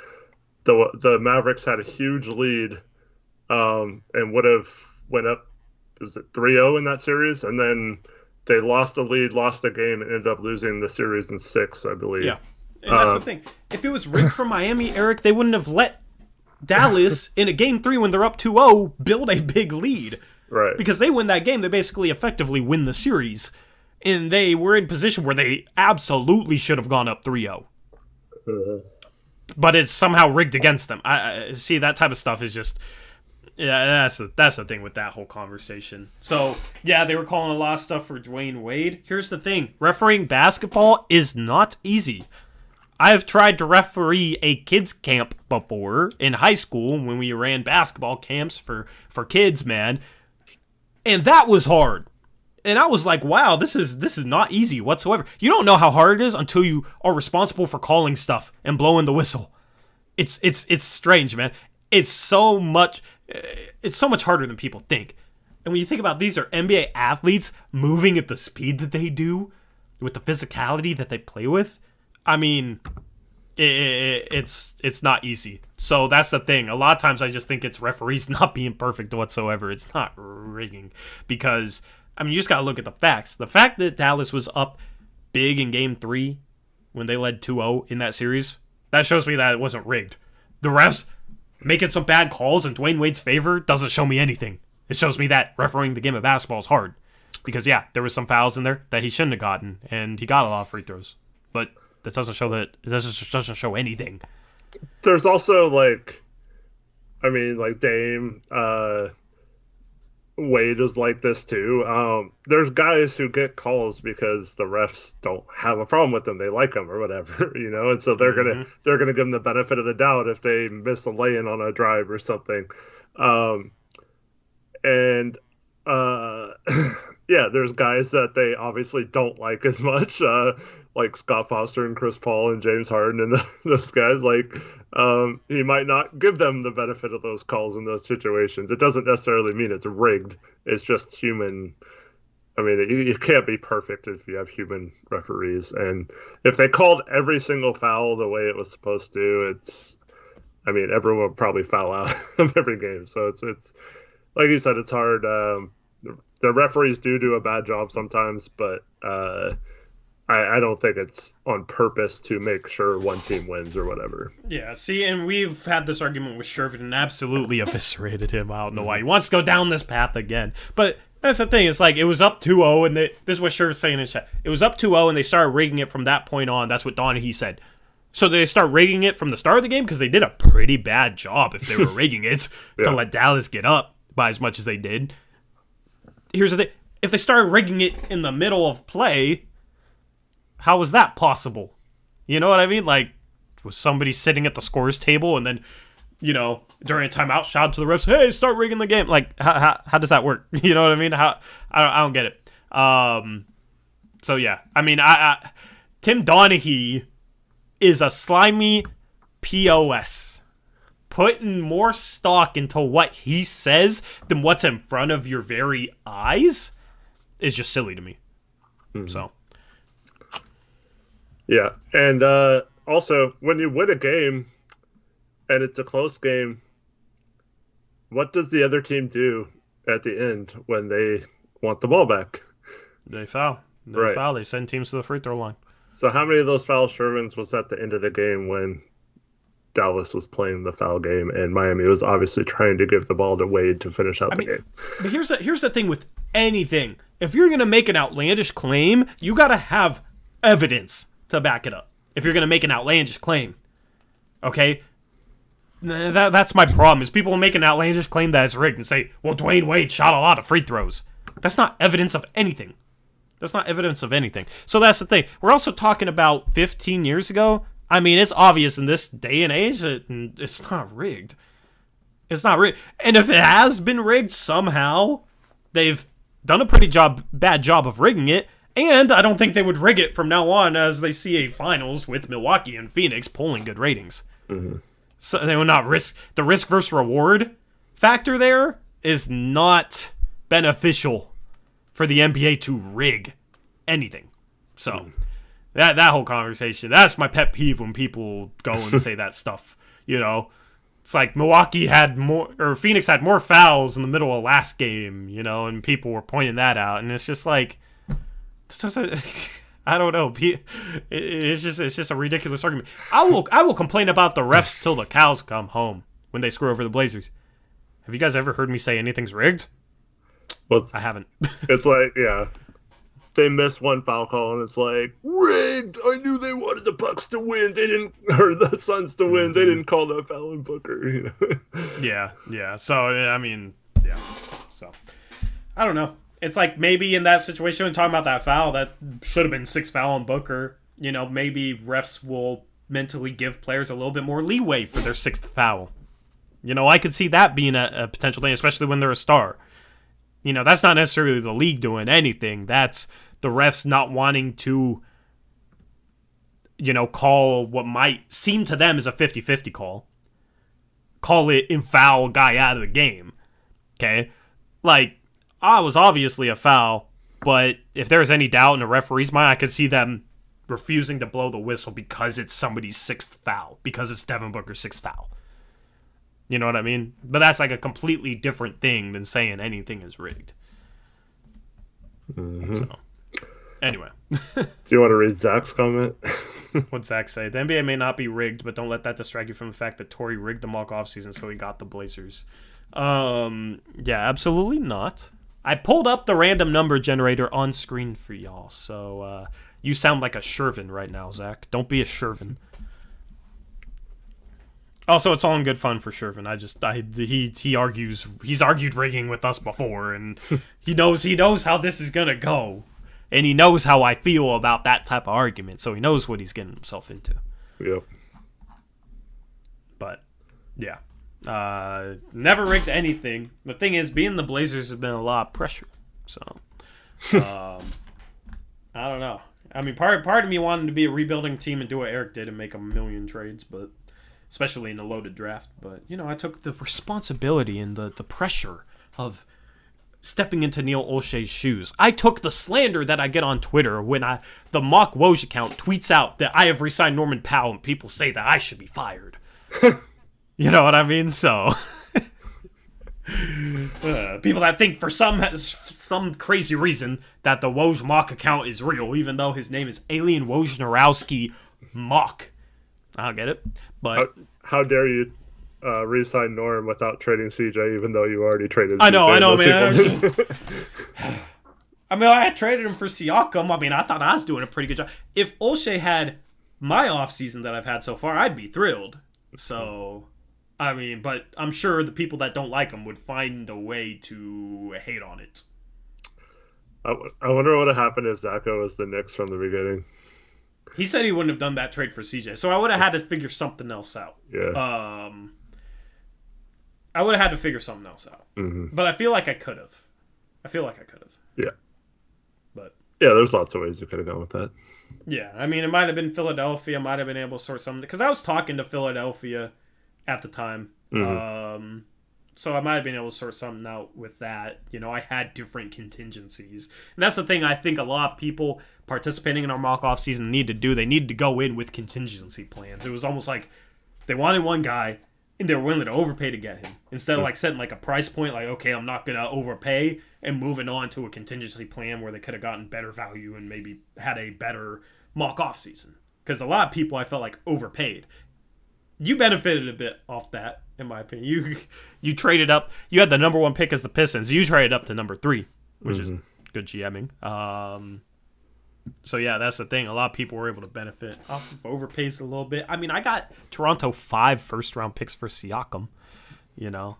the Mavericks had a huge lead and would have went up, is it 3-0 in that series? And then they lost the lead, lost the game, and ended up losing the series in 6, I believe. Yeah, and that's the thing. If it was rigged for Miami, Eric, they wouldn't have let Dallas in a Game 3 when they're up 2-0 build a big lead. Right. Because they win that game, they basically effectively win the series. And they were in position where they absolutely should have gone up 3-0. But it's somehow rigged against them. I see, that type of stuff is just... Yeah, that's the thing with that whole conversation. So, yeah, they were calling a lot of stuff for Dwayne Wade. Here's the thing. Refereeing basketball is not easy. I've tried to referee a kids camp before in high school when we ran basketball camps for kids, man. And that was hard. And I was like, wow, this is not easy whatsoever. You don't know how hard it is until you are responsible for calling stuff and blowing the whistle. It's strange, man. It's so much harder than people think. And when you think about these are NBA athletes moving at the speed that they do, with the physicality that they play with, I mean, it's not easy. So that's the thing. A lot of times I just think it's referees not being perfect whatsoever. It's not rigging. Because, I mean, you just got to look at the facts. The fact that Dallas was up big in Game 3 when they led 2-0 in that series, that shows me that it wasn't rigged. The refs making some bad calls in Dwayne Wade's favor doesn't show me anything. It shows me that refereeing the game of basketball is hard. Because, yeah, there was some fouls in there that he shouldn't have gotten, and he got a lot of free throws. But that doesn't show doesn't show anything. There's also, like, I mean, like, Dame, Wade is like this, too. There's guys who get calls because the refs don't have a problem with them. They like them or whatever, you know? And so they're gonna give them the benefit of the doubt if they miss a lay-in on a drive or something. Yeah, there's guys that they obviously don't like as much, like Scott Foster and Chris Paul and James Harden and those guys. Like, he might not give them the benefit of those calls in those situations. It doesn't necessarily mean it's rigged. It's just human. I mean, you can't be perfect if you have human referees. And if they called every single foul the way it was supposed to, I mean, everyone would probably foul out of every game. So it's like you said, it's hard. The referees do a bad job sometimes, but I don't think it's on purpose to make sure one team wins or whatever. Yeah, see, and we've had this argument with Shervin and absolutely eviscerated him. I don't know why he wants to go down this path again. But that's the thing. It's like it was up 2-0, and this is what Shervin's saying in chat. It was up 2-0, and they started rigging it from that point on. That's what Donaghy said. So they start rigging it from the start of the game? Because they did a pretty bad job if they were rigging it to let Dallas get up by as much as they did. Here's the thing. If they started rigging it in the middle of play, how was that possible? You know what I mean? Like, was somebody sitting at the scores table and then, during a timeout, shout to the refs, hey, start rigging the game? Like, how does that work? You know what I mean? I don't get it. So, yeah. I mean, Tim Donaghy is a slimy POS. Putting more stock into what he says than what's in front of your very eyes is just silly to me. Mm-hmm. So. Yeah, and also, when you win a game and it's a close game, what does the other team do at the end when they want the ball back? They foul. They send teams to the free throw line. So how many of those foul Shermans was at the end of the game when Dallas was playing the foul game and Miami was obviously trying to give the ball to Wade to finish out the game? But here's the thing with anything. If you're going to make an outlandish claim, you got to have evidence to back it up. If you're going to make an outlandish claim. Okay? That's my problem, is people make an outlandish claim that it's rigged and say, well, Dwayne Wade shot a lot of free throws. That's not evidence of anything. So that's the thing. We're also talking about 15 years ago. I mean, it's obvious in this day and age that it's not rigged. It's not rigged. And if it has been rigged somehow, they've done a pretty bad job of rigging it. And I don't think they would rig it from now on as they see a finals with Milwaukee and Phoenix pulling good ratings. Mm-hmm. So they will not risk. The risk versus reward factor there is not beneficial for the NBA to rig anything. So that whole conversation, that's my pet peeve when people go and say that stuff. It's like Phoenix had more fouls in the middle of last game, and people were pointing that out, and it's just like, I don't know. It's just a ridiculous argument. I will complain about the refs till the cows come home when they screw over the Blazers. Have you guys ever heard me say anything's rigged? I haven't. It's like, yeah, they missed one foul call and it's like, rigged. I knew they wanted the Bucks to win. They didn't, or the Suns to win. They didn't call that foul in Booker. Yeah. So I mean, yeah. So I don't know. It's like maybe in that situation, when talking about that foul, that should have been 6 foul on Booker. Maybe refs will mentally give players a little bit more leeway for their 6th foul. I could see that being a potential thing, especially when they're a star. That's not necessarily the league doing anything. That's the refs not wanting to, call what might seem to them as a 50-50 call. Call it and foul a guy out of the game. Okay? Like, it was obviously a foul, but if there's any doubt in a referee's mind, I could see them refusing to blow the whistle because it's somebody's 6th foul, because it's Devin Booker's 6th foul. You know what I mean? But that's like a completely different thing than saying anything is rigged. Mm-hmm. So, anyway. Do you want to read Zach's comment? What'd Zach say? The NBA may not be rigged, but don't let that distract you from the fact that Torrey rigged the mock offseason so he got the Blazers. Yeah, absolutely not. I pulled up the random number generator on screen for y'all, so you sound like a Shervin right now, Zach. Don't be a Shervin. Also, it's all in good fun for Shervin. He's argued rigging with us before, and he knows how this is gonna go, and he knows how I feel about that type of argument, so he knows what he's getting himself into. Yep. But yeah. Never rigged anything. The thing is, being the Blazers has been a lot of pressure. So, I don't know. I mean, part of me wanted to be a rebuilding team and do what Eric did and make a million trades, but especially in a loaded draft. But, I took the responsibility and the pressure of stepping into Neil Olshey's shoes. I took the slander that I get on Twitter when the mock Woj account tweets out that I have re-signed Norman Powell and people say that I should be fired. You know what I mean? So, people that think for some crazy reason that the Woj mock account is real, even though his name is Alien Wojnarowski Mock. I'll get it. But how dare you re-sign Norm without trading CJ, even though you already traded CJ? I know, man. I traded him for Siakam. I thought I was doing a pretty good job. If Olshey had my offseason that I've had so far, I'd be thrilled. So, I mean, but I'm sure the people that don't like him would find a way to hate on it. I wonder what would have happened if Zacho was the Knicks from the beginning. He said he wouldn't have done that trade for CJ, so I would have had to figure something else out. Yeah. I would have had to figure something else out. Mm-hmm. But I feel like I could have. Yeah. But yeah, there's lots of ways you could have gone with that. Yeah, I mean, it might have been Philadelphia. Might have been able to sort something. Because I was talking to Philadelphia at the time. Mm-hmm. So I might have been able to sort something out with that. You know, I had different contingencies. And that's the thing I think a lot of people participating in our mock off season need to do. They need to go in with contingency plans. It was almost like they wanted one guy and they were willing to overpay to get him. Instead of like setting like a price point, like, okay, I'm not going to overpay, and moving on to a contingency plan where they could have gotten better value and maybe had a better mock off season. Because a lot of people I felt like overpaid. You benefited a bit off that, in my opinion. You traded up. You had the number 1 pick as the Pistons. You traded up to number 3, which is good GMing. So yeah, that's the thing. A lot of people were able to benefit off of overpays a little bit. I mean, I got Toronto 5 first-round picks for Siakam. You know,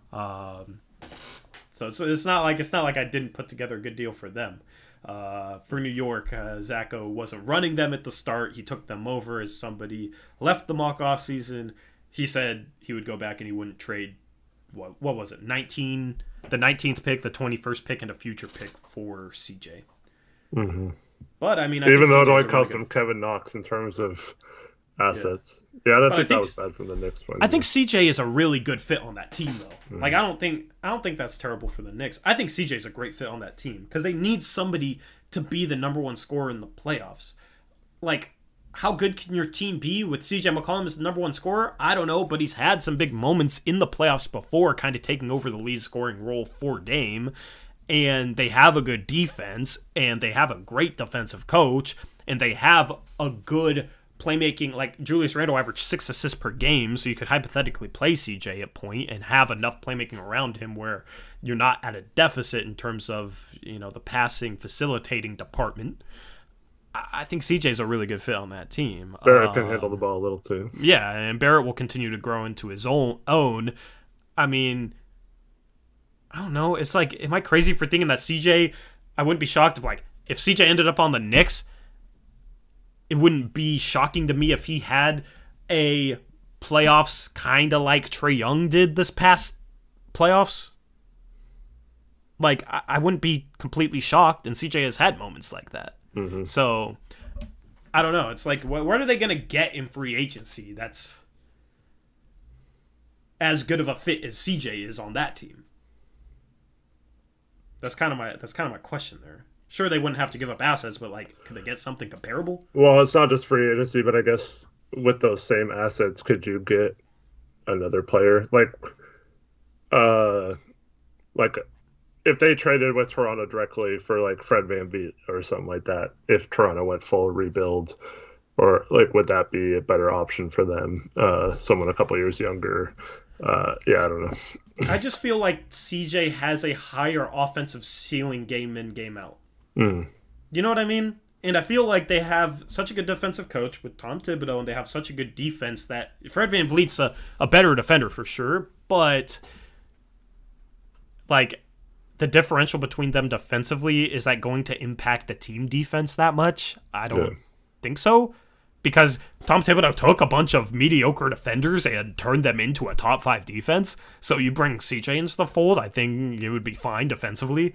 so it's not like I didn't put together a good deal for them. For New York, Zacho wasn't running them at the start. He took them over as somebody left the mock off season. He said he would go back and he wouldn't trade what was it? The 19th pick, the 21st pick, and a future pick for CJ. Mm-hmm. But I mean, even though it only cost them Kevin Knox in terms of assets. Yeah, I think that was bad from the Knicks point. I think CJ is a really good fit on that team, though. Like, I don't think that's terrible for the Knicks. I think CJ is a great fit on that team because they need somebody to be the number 1 scorer in the playoffs. Like, how good can your team be with CJ McCollum as the number 1 scorer? I don't know, but he's had some big moments in the playoffs before, kind of taking over the lead scoring role for Dame. And they have a good defense, and they have a great defensive coach, and they have a good playmaking. Like, Julius Randle averaged 6 assists per game, so you could hypothetically play CJ at point and have enough playmaking around him where you're not at a deficit in terms of, you know, the passing, facilitating department. I think CJ's a really good fit on that team. Barrett can handle the ball a little too. Yeah, and Barrett will continue to grow into his own. I mean, I don't know. It's like, am I crazy for thinking that CJ, I wouldn't be shocked if CJ ended up on the Knicks. It wouldn't be shocking to me if he had a playoffs kind of like Trae Young did this past playoffs. Like, I wouldn't be completely shocked, and CJ has had moments like that. Mm-hmm. So, I don't know. It's like, what are they going to get in free agency that's as good of a fit as CJ is on that team? That's kind of my question there. Sure, they wouldn't have to give up assets, but like, could they get something comparable? Well, it's not just free agency, but I guess with those same assets, could you get another player like if they traded with Toronto directly for like Fred VanVleet or something like that? If Toronto went full rebuild, or like, would that be a better option for them? Someone a couple years younger. Yeah, I don't know. I just feel like CJ has a higher offensive ceiling game in, game out. Mm. You know what I mean? And I feel like they have such a good defensive coach with Tom Thibodeau, and they have such a good defense that Fred VanVleet's a better defender for sure, but like, the differential between them defensively, is that going to impact the team defense that much? I don't think so. Because Tom Thibodeau took a bunch of mediocre defenders and turned them into a top 5 defense. So you bring CJ into the fold, I think it would be fine defensively,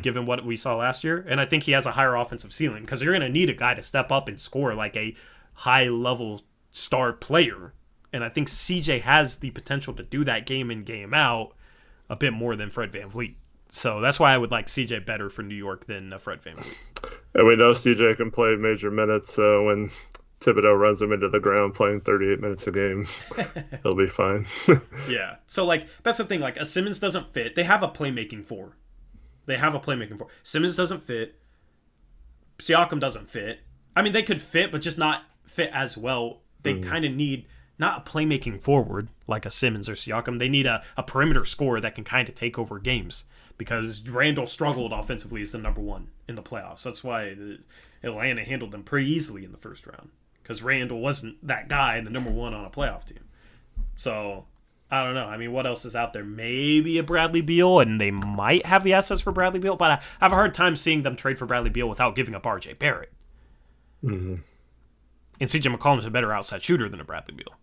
given what we saw last year. And I think he has a higher offensive ceiling because you're going to need a guy to step up and score like a high-level star player. And I think CJ has the potential to do that game in, game out a bit more than Fred VanVleet. So that's why I would like CJ better for New York than Fred VanVleet. And we know CJ can play major minutes when Thibodeau runs him into the ground playing 38 minutes a game. He'll be fine. Yeah. So, like, that's the thing. Like, a Simmons doesn't fit. They have a playmaking four. Simmons doesn't fit. Siakam doesn't fit. I mean, they could fit, but just not fit as well. They kind of need not a playmaking forward like a Simmons or Siakam. They need a perimeter scorer that can kind of take over games, because Randall struggled offensively as the number 1 in the playoffs. That's why Atlanta handled them pretty easily in the first round. because Randall wasn't that guy, the number one on a playoff team. So I don't know. I mean, what else is out there? Maybe a Bradley Beal, and they might have the assets for Bradley Beal, but I have a hard time seeing them trade for Bradley Beal without giving up R.J. Barrett. Mm-hmm. And C.J. McCollum's a better outside shooter than a Bradley Beal,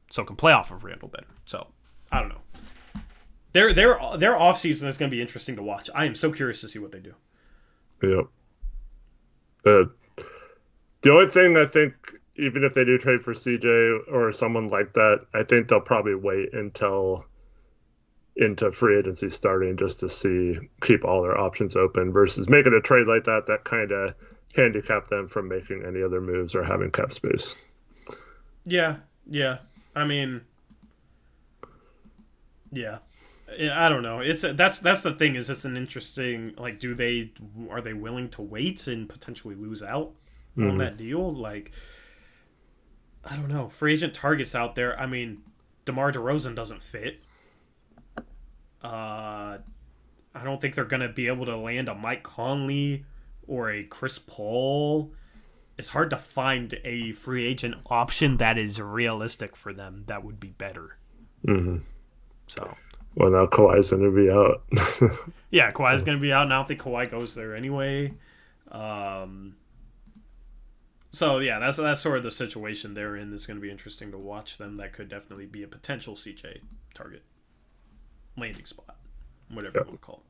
so can play off of Randall better. So I don't know. Their offseason is going to be interesting to watch. I am so curious to see what they do. Yep. The only thing I think, even if they do trade for CJ or someone like that, I think they'll probably wait until into free agency starting just to keep all their options open versus making a trade like that kind of handicap them from making any other moves or having cap space. Yeah. I mean, yeah. I don't know. That's the thing is it's an interesting, like, are they willing to wait and potentially lose out on that deal? Like, I don't know. Free agent targets out there. I mean, DeMar DeRozan doesn't fit. I don't think they're going to be able to land a Mike Conley or a Chris Paul. It's hard to find a free agent option that is realistic for them that would be better. Mm-hmm. So. Well, now Kawhi's going to be out. Yeah, Kawhi's going to be out. Now I don't think Kawhi goes there anyway. So, yeah, that's sort of the situation they're in. It's going to be interesting to watch them. That could definitely be a potential CJ target. Landing spot. Whatever you want to call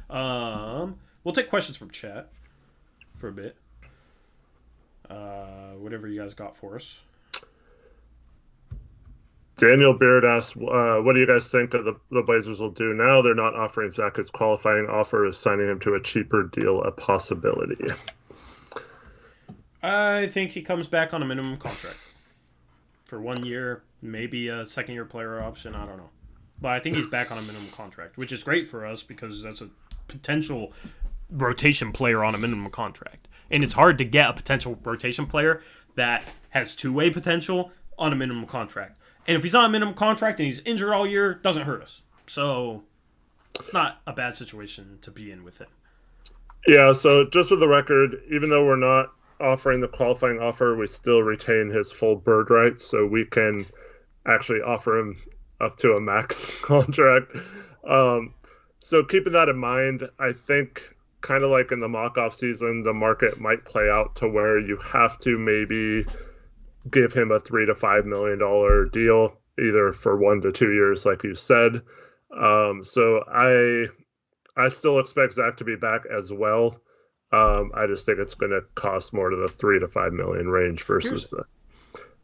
it. We'll take questions from chat for a bit. Whatever you guys got for us. Daniel Beard asked, what do you guys think of the Blazers will do now? They're not offering Zach his qualifying offer. Is signing him to a cheaper deal a possibility? I think he comes back on a minimum contract for 1 year, maybe a second-year player option. I don't know. But I think he's back on a minimum contract, which is great for us because that's a potential rotation player on a minimum contract. And it's hard to get a potential rotation player that has two-way potential on a minimum contract. And if he's on a minimum contract and he's injured all year, it doesn't hurt us. So it's not a bad situation to be in with him. Yeah, so just for the record, even though we're not offering the qualifying offer, we still retain his full bird rights. So we can actually offer him up to a max contract. So keeping that in mind, I think kind of like in the mock-off season, the market might play out to where you have to maybe give him a $3 to $5 million deal, either for 1 to 2 years, like you said. So I still expect Zach to be back as well. I just think it's going to cost more to the $3 to $5 million range versus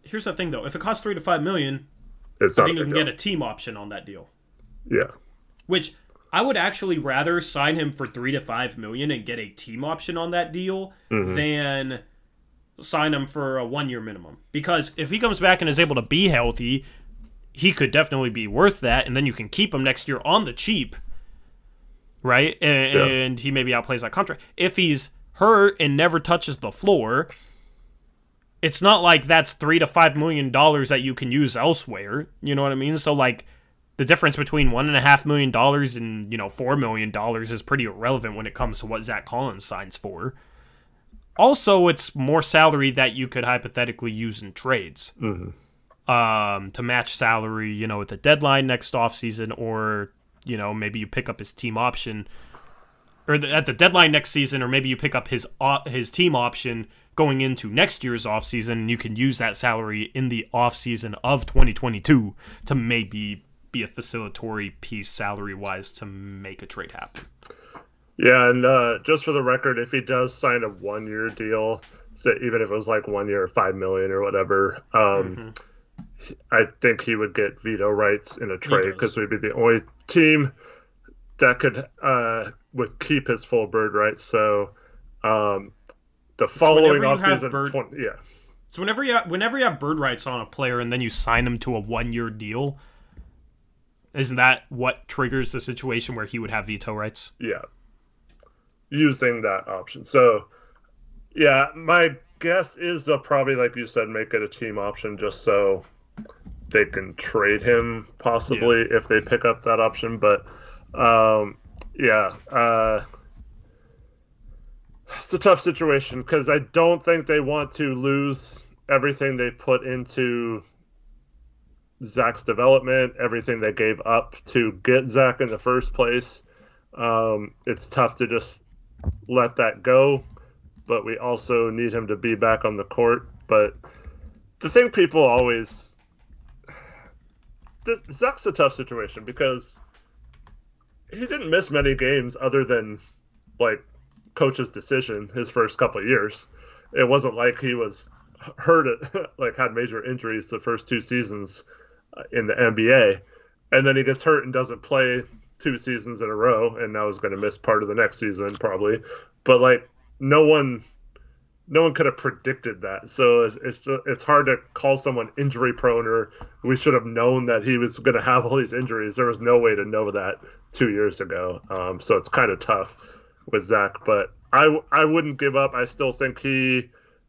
Here's the thing, though. If it costs $3 to $5 million, I think you can get a team option on that deal. Yeah. Which I would actually rather sign him for $3 to $5 million and get a team option on that deal than sign him for a 1 year minimum. Because if he comes back and is able to be healthy, he could definitely be worth that, and then you can keep him next year on the cheap, right? And he maybe outplays that contract. If he's hurt and never touches the floor, it's not like that's $3 to $5 million that you can use elsewhere. You know what I mean? So, like, the difference between $1.5 million and, $4 million is pretty irrelevant when it comes to what Zach Collins signs for. Also, it's more salary that you could hypothetically use in trades to match salary, at the deadline next offseason, or, maybe you pick up his team option or at the deadline next season, or maybe you pick up his team option going into next year's offseason, and you can use that salary in the offseason of 2022 to maybe be a facilitatory piece salary-wise to make a trade happen. Yeah, and just for the record, if he does sign a 1 year deal, so even if it was like 1 year, $5 million or whatever, I think he would get veto rights in a trade because we'd be the only team that would keep his full bird rights. So the following offseason, So whenever you have bird rights on a player and then you sign him to a 1 year deal, isn't that what triggers the situation where he would have veto rights? Yeah. Using that option. So, yeah, my guess is they'll probably, like you said, make it a team option just so they can trade him possibly if they pick up that option. But, it's a tough situation because I don't think they want to lose everything they put into Zach's development, everything they gave up to get Zach in the first place. It's tough to just let that go, but we also need him to be back on the court. But the thing people always Zach's a tough situation because he didn't miss many games other than like coach's decision his first couple of years. It wasn't like he was hurt like had major injuries the first 2 seasons in the NBA, and then he gets hurt and doesn't play 2 seasons in a row, and now is going to miss part of the next season probably. But like no one could have predicted that, so it's hard to call someone injury prone, or we should have known that he was going to have all these injuries. There was no way to know that 2 years ago, so it's kind of tough with Zach. But I wouldn't give up. I still think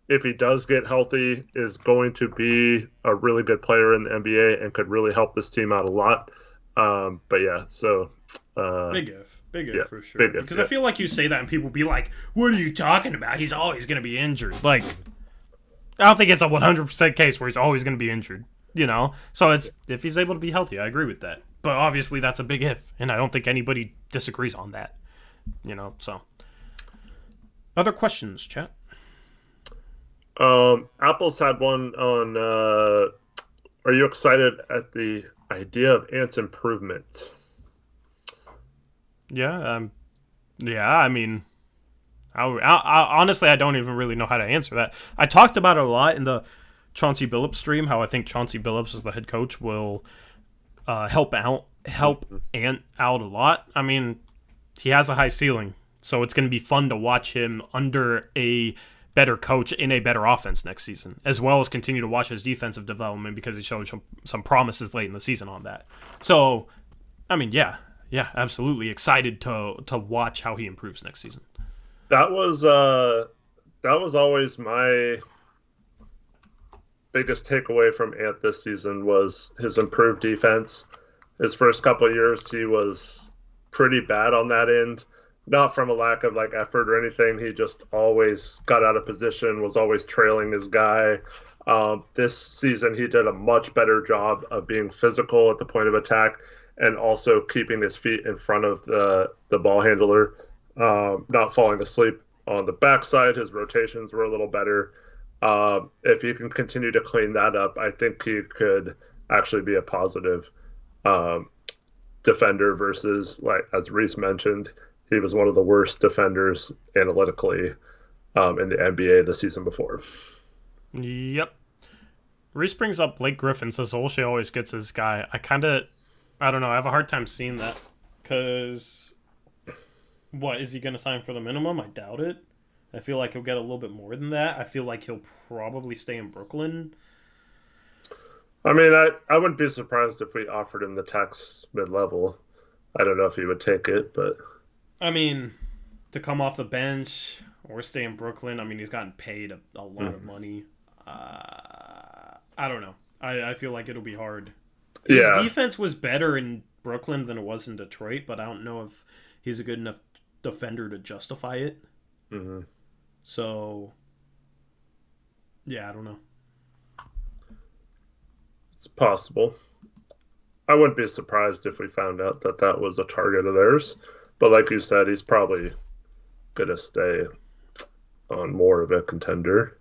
if he does get healthy, is going to be a really good player in the NBA and could really help this team out a lot. But yeah, so big if for sure. Because I feel like you say that and people be like, "What are you talking about? He's always going to be injured." Like, I don't think it's a 100% case where he's always going to be injured. So it's if he's able to be healthy, I agree with that. But obviously, that's a big if, and I don't think anybody disagrees on that. So other questions, chat. Apple's had one on. Are you excited at the idea of Ant's improvement? Yeah. I mean, I honestly, I don't even really know how to answer that. I talked about it a lot in the Chauncey Billups stream. How I think Chauncey Billups as the head coach will help Ant out a lot. I mean, he has a high ceiling, so it's going to be fun to watch him under a better coach in a better offense next season, as well as continue to watch his defensive development because he showed some promises late in the season on that. So, I mean, yeah, absolutely excited to watch how he improves next season. That was always my biggest takeaway from Ant this season was his improved defense. His first couple of years, he was pretty bad on that end. Not from a lack of like effort or anything. He just always got out of position, was always trailing his guy. This season, he did a much better job of being physical at the point of attack and also keeping his feet in front of the ball handler, not falling asleep on the backside. His rotations were a little better. If he can continue to clean that up, I think he could actually be a positive defender versus, like as Reese mentioned, he was one of the worst defenders analytically in the NBA the season before. Yep. Reese brings up Blake Griffin, says Olshey always gets his guy. I don't know. I have a hard time seeing that because what, is he going to sign for the minimum? I doubt it. I feel like he'll get a little bit more than that. I feel like he'll probably stay in Brooklyn. I mean, I wouldn't be surprised if we offered him the tax mid-level. I don't know if he would take it, but... I mean, to come off the bench or stay in Brooklyn, I mean, he's gotten paid a lot of money. I don't know. I feel like it'll be hard. His defense was better in Brooklyn than it was in Detroit, but I don't know if he's a good enough defender to justify it. Mm-hmm. So, yeah, I don't know. It's possible. I wouldn't be surprised if we found out that was a target of theirs. But like you said, he's probably going to stay on more of a contender.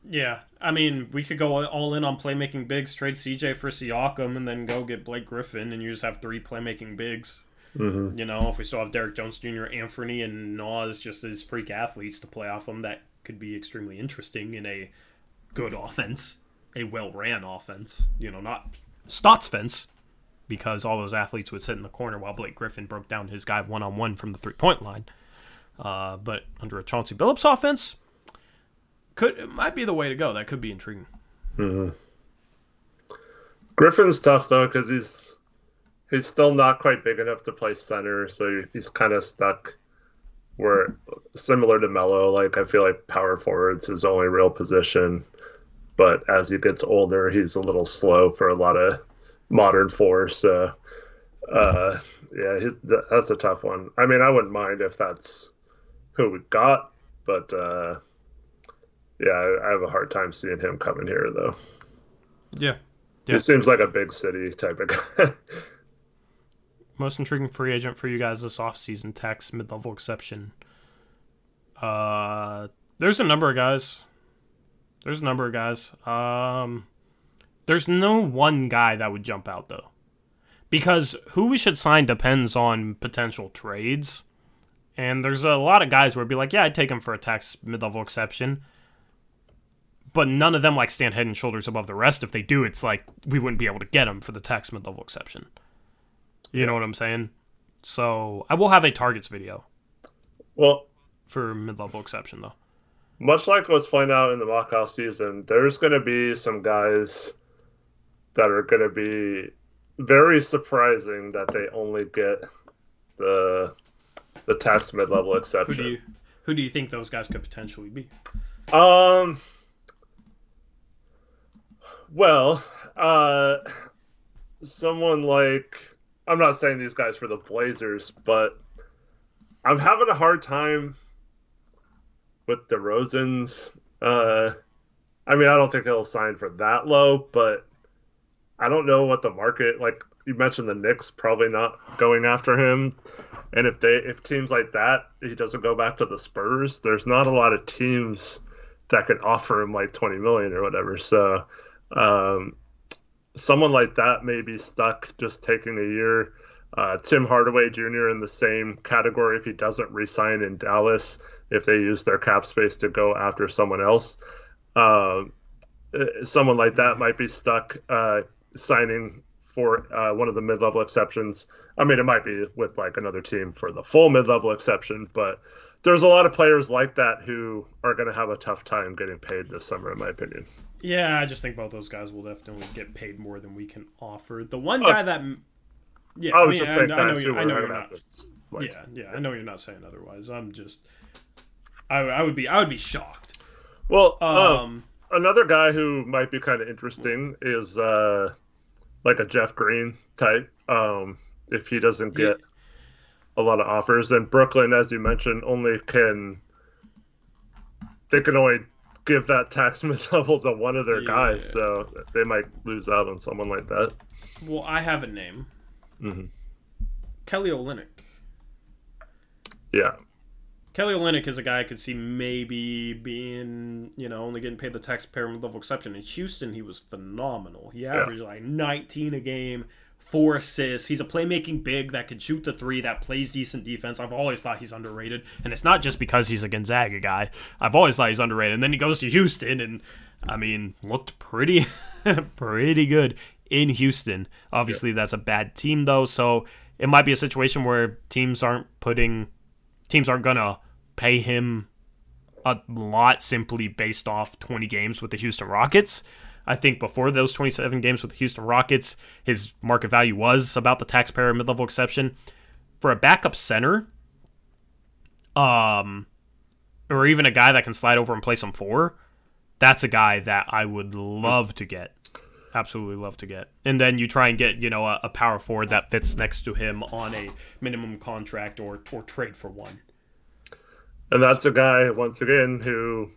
Yeah. I mean, we could go all in on playmaking bigs, trade CJ for Siakam, and then go get Blake Griffin, and you just have 3 playmaking bigs. Mm-hmm. If we still have Derek Jones Jr., Anthony, and Nas just as freak athletes to play off them, that could be extremely interesting in a good offense, a well-ran offense. Not Stotts fence, because all those athletes would sit in the corner while Blake Griffin broke down his guy one-on-one from the three-point line. But under a Chauncey Billups offense, it might be the way to go. That could be intriguing. Mm-hmm. Griffin's tough, though, because he's still not quite big enough to play center, so he's kind of stuck where, similar to Melo, like I feel like power forward's his only real position. But as he gets older, he's a little slow for a lot of modern force. That's a tough one. I mean, I wouldn't mind if that's who we got, but Yeah, I have a hard time seeing him coming here though. Yeah. He Yeah. seems like a big city type of guy. Most intriguing free agent for you guys this offseason, tax mid-level exception. There's a number of guys. There's no one guy that would jump out though. Because who we should sign depends on potential trades. And there's a lot of guys where it'd be like, yeah, I'd take him for a tax mid-level exception. But none of them like stand head and shoulders above the rest. If they do, it's like we wouldn't be able to get him for the tax mid-level exception. You know what I'm saying? So I will have a targets video. Well, for mid-level exception though. Much like what's playing out in the mock-off season, there's going to be some guys that are going to be very surprising that they only get the tax mid-level exception. Who do you think those guys could potentially be? Well, someone like, I'm not saying these guys for the Blazers, but I'm having a hard time with DeRozan's. I mean, I don't think he'll sign for that low, but I don't know what the market, like you mentioned the Knicks probably not going after him. And if teams like that, he doesn't go back to the Spurs, there's not a lot of teams that could offer him like 20 million or whatever. So someone like that may be stuck just taking a year. Tim Hardaway Jr. in the same category if he doesn't re-sign in Dallas, if they use their cap space to go after someone else. Someone like that might be stuck signing for one of the mid-level exceptions. I mean, it might be with like another team for the full mid-level exception, but there's a lot of players like that who are going to have a tough time getting paid this summer, in my opinion. Yeah, I just think both those guys will definitely get paid more than we can offer. The one guy that... Yeah, I know you're not. I know you're not saying otherwise. I'm just... I would be shocked. Well, another guy who might be kind of interesting is like a Jeff Green type. If he doesn't get a lot of offers, and Brooklyn, as you mentioned, they can only give that tax mid-level to one of their guys, so they might lose out on someone like that. Well, I have a name. Mm-hmm. Kelly Olynyk. Yeah. Kelly Olynyk is a guy I could see maybe being, only getting paid the taxpayer mid-level exception. In Houston, he was phenomenal. He averaged like 19 a game, 4 assists. He's a playmaking big that can shoot the three, that plays decent defense. I've always thought he's underrated. And it's not just because he's a Gonzaga guy. I've always thought he's underrated. And then he goes to Houston and, looked pretty good in Houston. Obviously, that's a bad team, though. So it might be a situation where teams aren't going to pay him a lot simply based off 20 games with the Houston Rockets. I think before those 27 games with the Houston Rockets, his market value was about the taxpayer mid-level exception. For a backup center, or even a guy that can slide over and play some 4, that's a guy that I would love to get. Absolutely love to get. And then you try and get, a power forward that fits next to him on a minimum contract or trade for one. And that's a guy, once again, who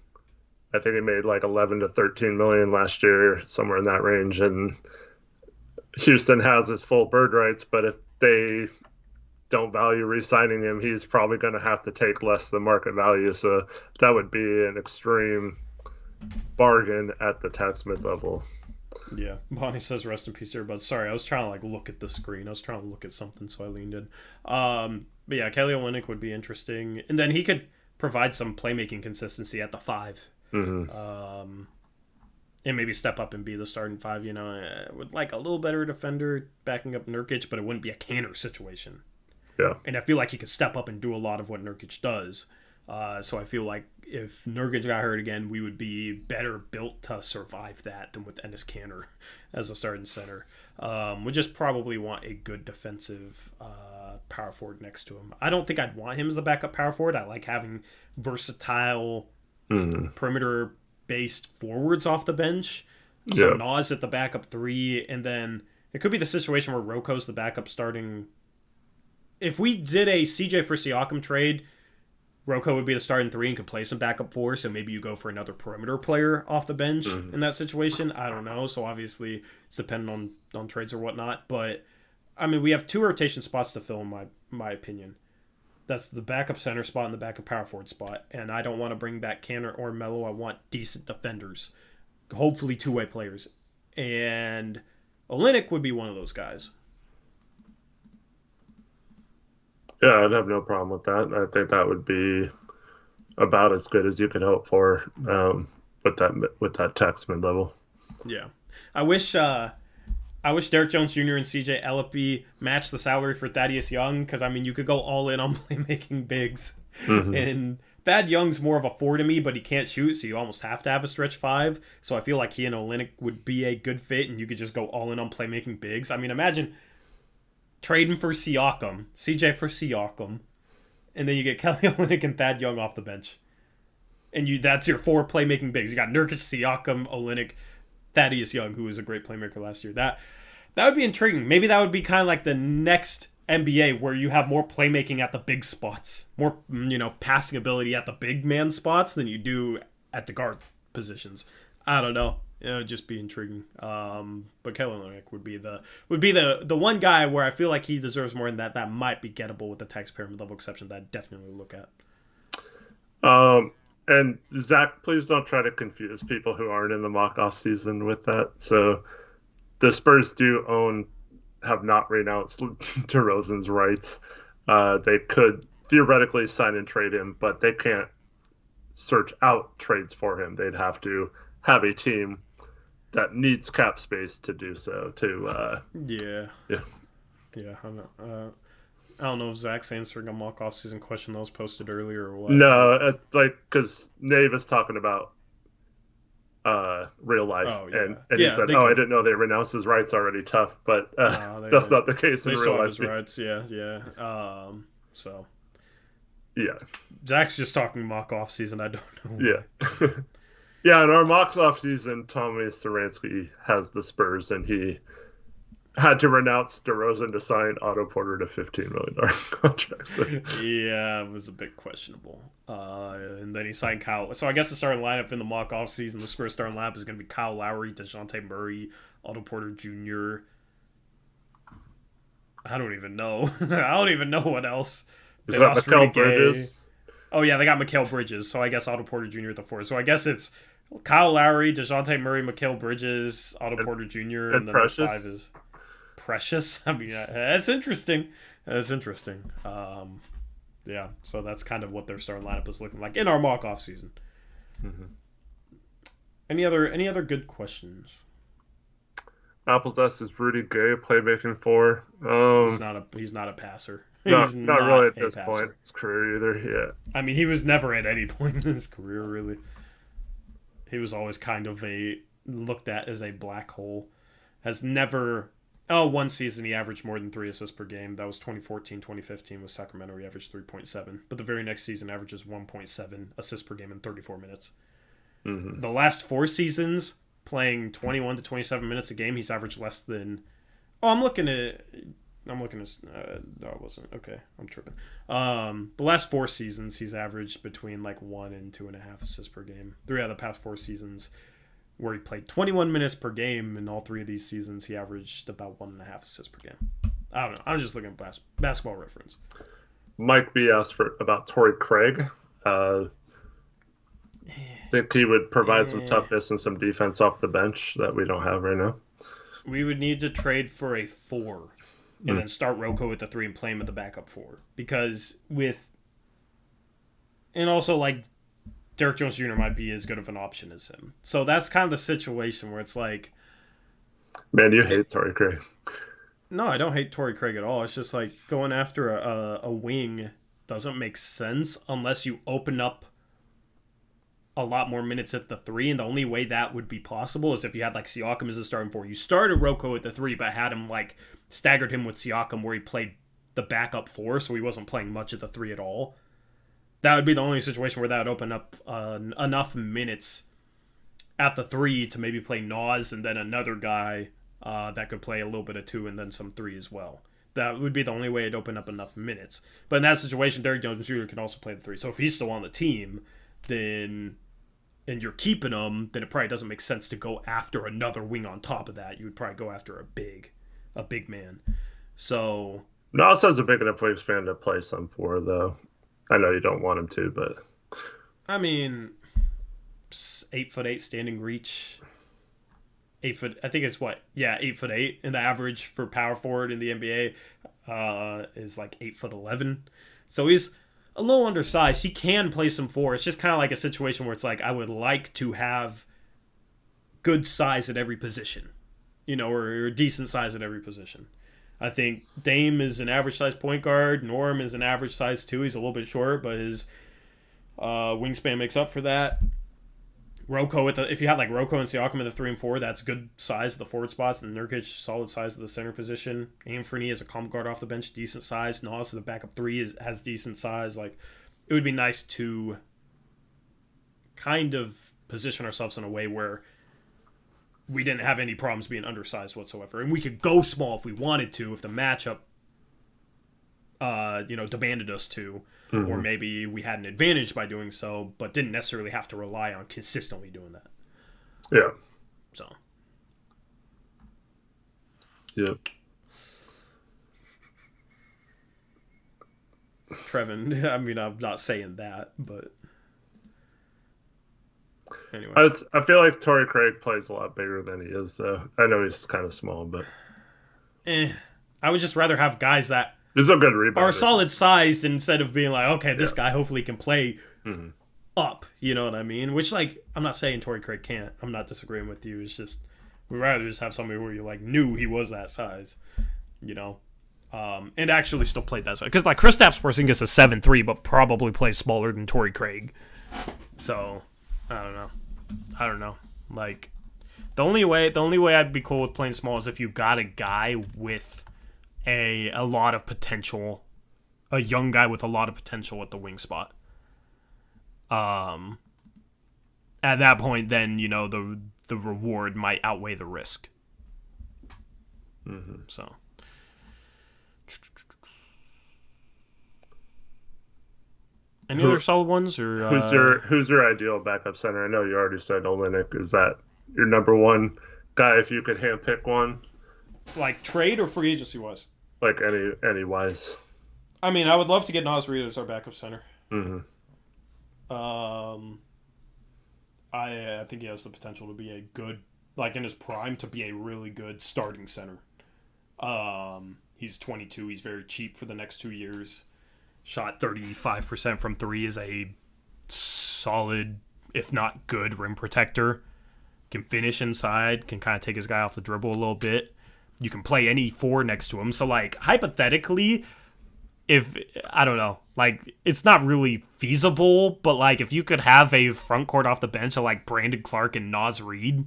I think he made like 11 to 13 million last year, somewhere in that range. And Houston has his full bird rights, but if they don't value re-signing him, he's probably going to have to take less than market value. So that would be an extreme bargain at the tax mid-level. Yeah, Bonnie says rest in peace, everybody. Sorry, I was trying to look at the screen. I was trying to look at something, so I leaned in. But yeah, Kelly Olynyk would be interesting. And then he could provide some playmaking consistency at the 5. Mm-hmm. And maybe step up and be the starting 5, with like a little better defender backing up Nurkic, but it wouldn't be a Canner situation. Yeah. And I feel like he could step up and do a lot of what Nurkic does. So I feel like if Nurkic got hurt again, we would be better built to survive that than with Enes Kanter as a starting center. We just probably want a good defensive power forward next to him. I don't think I'd want him as the backup power forward. I like having versatile perimeter-based forwards off the bench. So Nas at the backup 3, and then it could be the situation where Roko's the backup starting. If we did a CJ for Siakam trade Rocco would be the starting 3 and could play some backup 4, so maybe you go for another perimeter player off the bench in that situation. I don't know. So obviously it's dependent on trades or whatnot. But I mean, we have 2 rotation spots to fill in my opinion. That's the backup center spot and the backup power forward spot. And I don't want to bring back Canner or Melo. I want decent defenders. Hopefully 2-way players. And Olynyk would be one of those guys. Yeah, I'd have no problem with that. I think that would be about as good as you could hope for with that tax mid level. Yeah. I wish Derek Jones Jr. and CJ Ellipy matched the salary for Thaddeus Young, because, I mean, you could go all in on playmaking bigs. And Thad Young's more of a 4 to me, but he can't shoot, so you almost have to have a stretch 5. So I feel like he and Olynyk would be a good fit, and you could just go all in on playmaking bigs. I mean, imagine trading for Siakam, CJ for Siakam, and then you get Kelly Olynyk and Thad Young off the bench. And that's your 4 playmaking bigs. You got Nurkic, Siakam, Olynyk, Thaddeus Young, who was a great playmaker last year. That would be intriguing. Maybe that would be kind of like the next NBA, where you have more playmaking at the big spots, more passing ability at the big man spots than you do at the guard positions. I don't know. It would just be intriguing. But Kelly Olynyk would be the one guy where I feel like he deserves more, and that might be gettable with the tax pyramid level exception that I'd definitely look at. And Zach, please don't try to confuse people who aren't in the mock off season with that. So the Spurs have not renounced DeRozan's rights. They could theoretically sign and trade him, but they can't search out trades for him. They'd have to have a team that needs cap space to do so. Yeah. I don't know if Zach's answering a mock off-season question that was posted earlier or what. No, because Nave is talking about real life, and he said, I didn't know they renounced his rights already. Tough, but that's not the case in real life. His rights, yeah. So, yeah. Zach's just talking mock off-season. I don't know. Yeah. Yeah, in our mock off-season, Tommy Saransky has the Spurs, and he had to renounce DeRozan to sign Otto Porter to $15 million contract. So. Yeah, it was a bit questionable. And then he signed Kyle. So I guess the starting lineup in the mock offseason, the Spurs starting lineup is going to be Kyle Lowry, DeJounte Murray, Otto Porter Jr. I don't even know. I don't even know what else. Is that Mikal Bridges? Oh, yeah, they got Mikal Bridges. So I guess Otto Porter Jr. at the 4. So I guess it's Kyle Lowry, DeJounte Murray, Mikal Bridges, Otto Porter Jr. And then Precious? The 5 is Precious. I mean, that's interesting. Yeah, so that's kind of what their starting lineup is looking like in our mock off season. Mm-hmm. Any other good questions? Apple's S is Rudy Gay playmaking 4. He's not a passer. Not really at this point in his career either. Yeah. I mean, he was never at any point in his career really. He was always kind of looked at as a black hole. Has never. One season he averaged more than 3 assists per game. That was 2014-2015 with Sacramento. He averaged 3.7. But the very next season averages 1.7 assists per game in 34 minutes. Mm-hmm. The last 4 seasons, playing 21 to 27 minutes a game, he's averaged less than... I'm looking at... No, it wasn't. Okay, I'm tripping. The last 4 seasons, he's averaged between 1 and 2.5 assists per game. 3 out of the past 4 seasons... where he played 21 minutes per game. In all 3 of these seasons, he averaged about 1.5 assists per game. I don't know. I'm just looking at basketball reference. Mike B asked about Torrey Craig. Think he would provide some toughness and some defense off the bench that we don't have right now. We would need to trade for a 4 and then start Rocco at the 3 and play him at the backup 4. Because and also Derek Jones Jr. might be as good of an option as him. So that's kind of the situation where it's like... Man, you hate Torrey Craig. No, I don't hate Torrey Craig at all. It's just going after a wing doesn't make sense unless you open up a lot more minutes at the 3. And the only way that would be possible is if you had Siakam as a starting 4. You started Rocco at the 3, but had him staggered him with Siakam where he played the backup 4, so he wasn't playing much at the 3 at all. That would be the only situation where that would open up enough minutes at the 3 to maybe play Nas and then another guy that could play a little bit of 2 and then some 3 as well. That would be the only way it'd open up enough minutes. But in that situation, Derrick Jones Jr. can also play the 3. So if he's still on the team, then and you're keeping him, then it probably doesn't make sense to go after another wing on top of that. You would probably go after a big man. So Nas has a big enough wingspan to play some 4, though. I know you don't want him to, but I mean, 8'8" standing reach. 8 foot. I think it's what? Yeah, 8'8", and the average for power forward in the NBA is like 8'11". So he's a little undersized. He can play some 4. It's just kind of like a situation where it's like I would like to have good size at every position, or decent size at every position. I think Dame is an average size point guard. Norm is an average size 2. He's a little bit short, but his wingspan makes up for that. Rocco if you had like Rocco and Siakam in the 3 and 4, that's good size of the forward spots, and Nurkic solid size of the center position. Anthony is a comp guard off the bench, decent size. Nas is a backup 3 has decent size. Like, it would be nice to kind of position ourselves in a way where we didn't have any problems being undersized whatsoever, and we could go small if we wanted to, if the matchup demanded us to. Or maybe we had an advantage by doing so, but didn't necessarily have to rely on consistently doing that. Yeah. So. Yeah. Trevin, I mean, I'm not saying that, but anyway. I feel like Torrey Craig plays a lot bigger than he is, though. I know he's kind of small, but I would just rather have guys that he's a good rebounder. Are solid sized instead of being like, okay, this guy hopefully can play up. You know what I mean? Which, like, I'm not saying Torrey Craig can't. I'm not disagreeing with you. It's just we'd rather just have somebody where you like knew he was that size, and actually still played that size. Because like Kristaps Porzingis is 7'3", but probably plays smaller than Torrey Craig. So I don't know. Like the only way I'd be cool with playing small is if you got a guy with a lot of potential, a young guy with a lot of potential at the wing spot. At that point, then the reward might outweigh the risk. So, any other solid ones, or who's your ideal backup center? I know you already said Olynyk. Is that your number one guy if you could handpick one? Like trade or free agency wise? Like any wise. I mean, I would love to get Nas Reed as our backup center. I think he has the potential to be a good, like in his prime, to be a really good starting center. He's 22. He's very cheap for the next 2 years. Shot 35% from 3, is a solid, if not good, rim protector. Can finish inside. Can kind of take his guy off the dribble a little bit. You can play any 4 next to him. So, like, hypothetically, I don't know, like, it's not really feasible, but, like, if you could have a front court off the bench of, like, Brandon Clark and Nas Reed,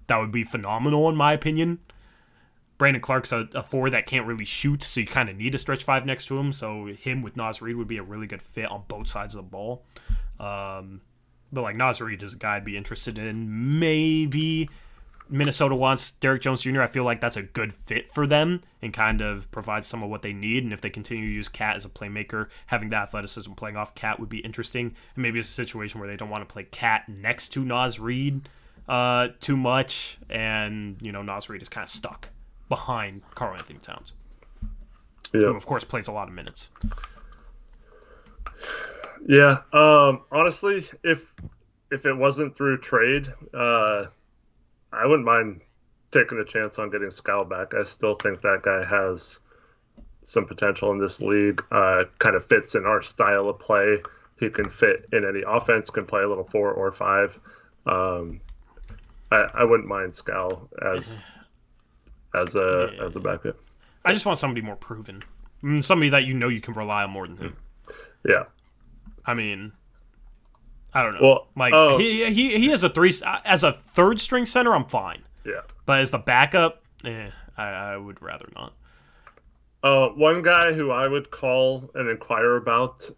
that would be phenomenal, in my opinion. Brandon Clark's a 4 that can't really shoot, so you kind of need a stretch 5 next to him, so him with Nas Reed would be a really good fit on both sides of the ball. But, like, Nas Reed is a guy I'd be interested in. Maybe Minnesota wants Derrick Jones Jr. I feel like that's a good fit for them and kind of provides some of what they need. And if they continue to use Cat as a playmaker, having the athleticism playing off Cat would be interesting. And maybe it's a situation where they don't want to play Cat next to Nas Reed too much. And, Nas Reed is kind of stuck behind Karl-Anthony Towns, who, of course, plays a lot of minutes. Yeah. Honestly, if it wasn't through trade, I wouldn't mind taking a chance on getting Scal back. I still think that guy has some potential in this league. Kind of fits in our style of play. He can fit in any offense, can play a little 4 or 5. I wouldn't mind Scal as a backup. I just want somebody more proven. Somebody that you can rely on more than him. Yeah. I mean, I don't know. Well, he is a 3 as a third string center. I'm fine. Yeah. But as the backup, I would rather not. One guy who I would call and inquire about,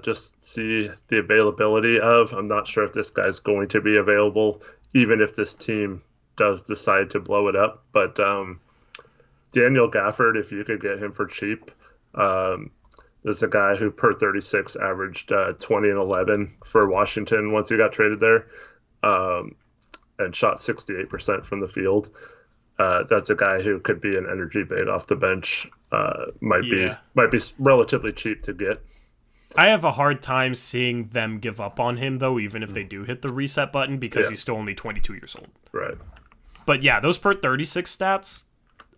just see the availability of. I'm not sure if this guy's going to be available, even if this team does decide to blow it up. But Daniel Gafford, if you could get him for cheap. There's a guy who per 36 averaged 20 and 11 for Washington once he got traded there, and shot 68% from the field. That's a guy who could be an energy bait off the bench. Might be relatively cheap to get. I have a hard time seeing them give up on him, though, even if they do hit the reset button, because he's still only 22 years old. Right. But yeah, those per 36 stats,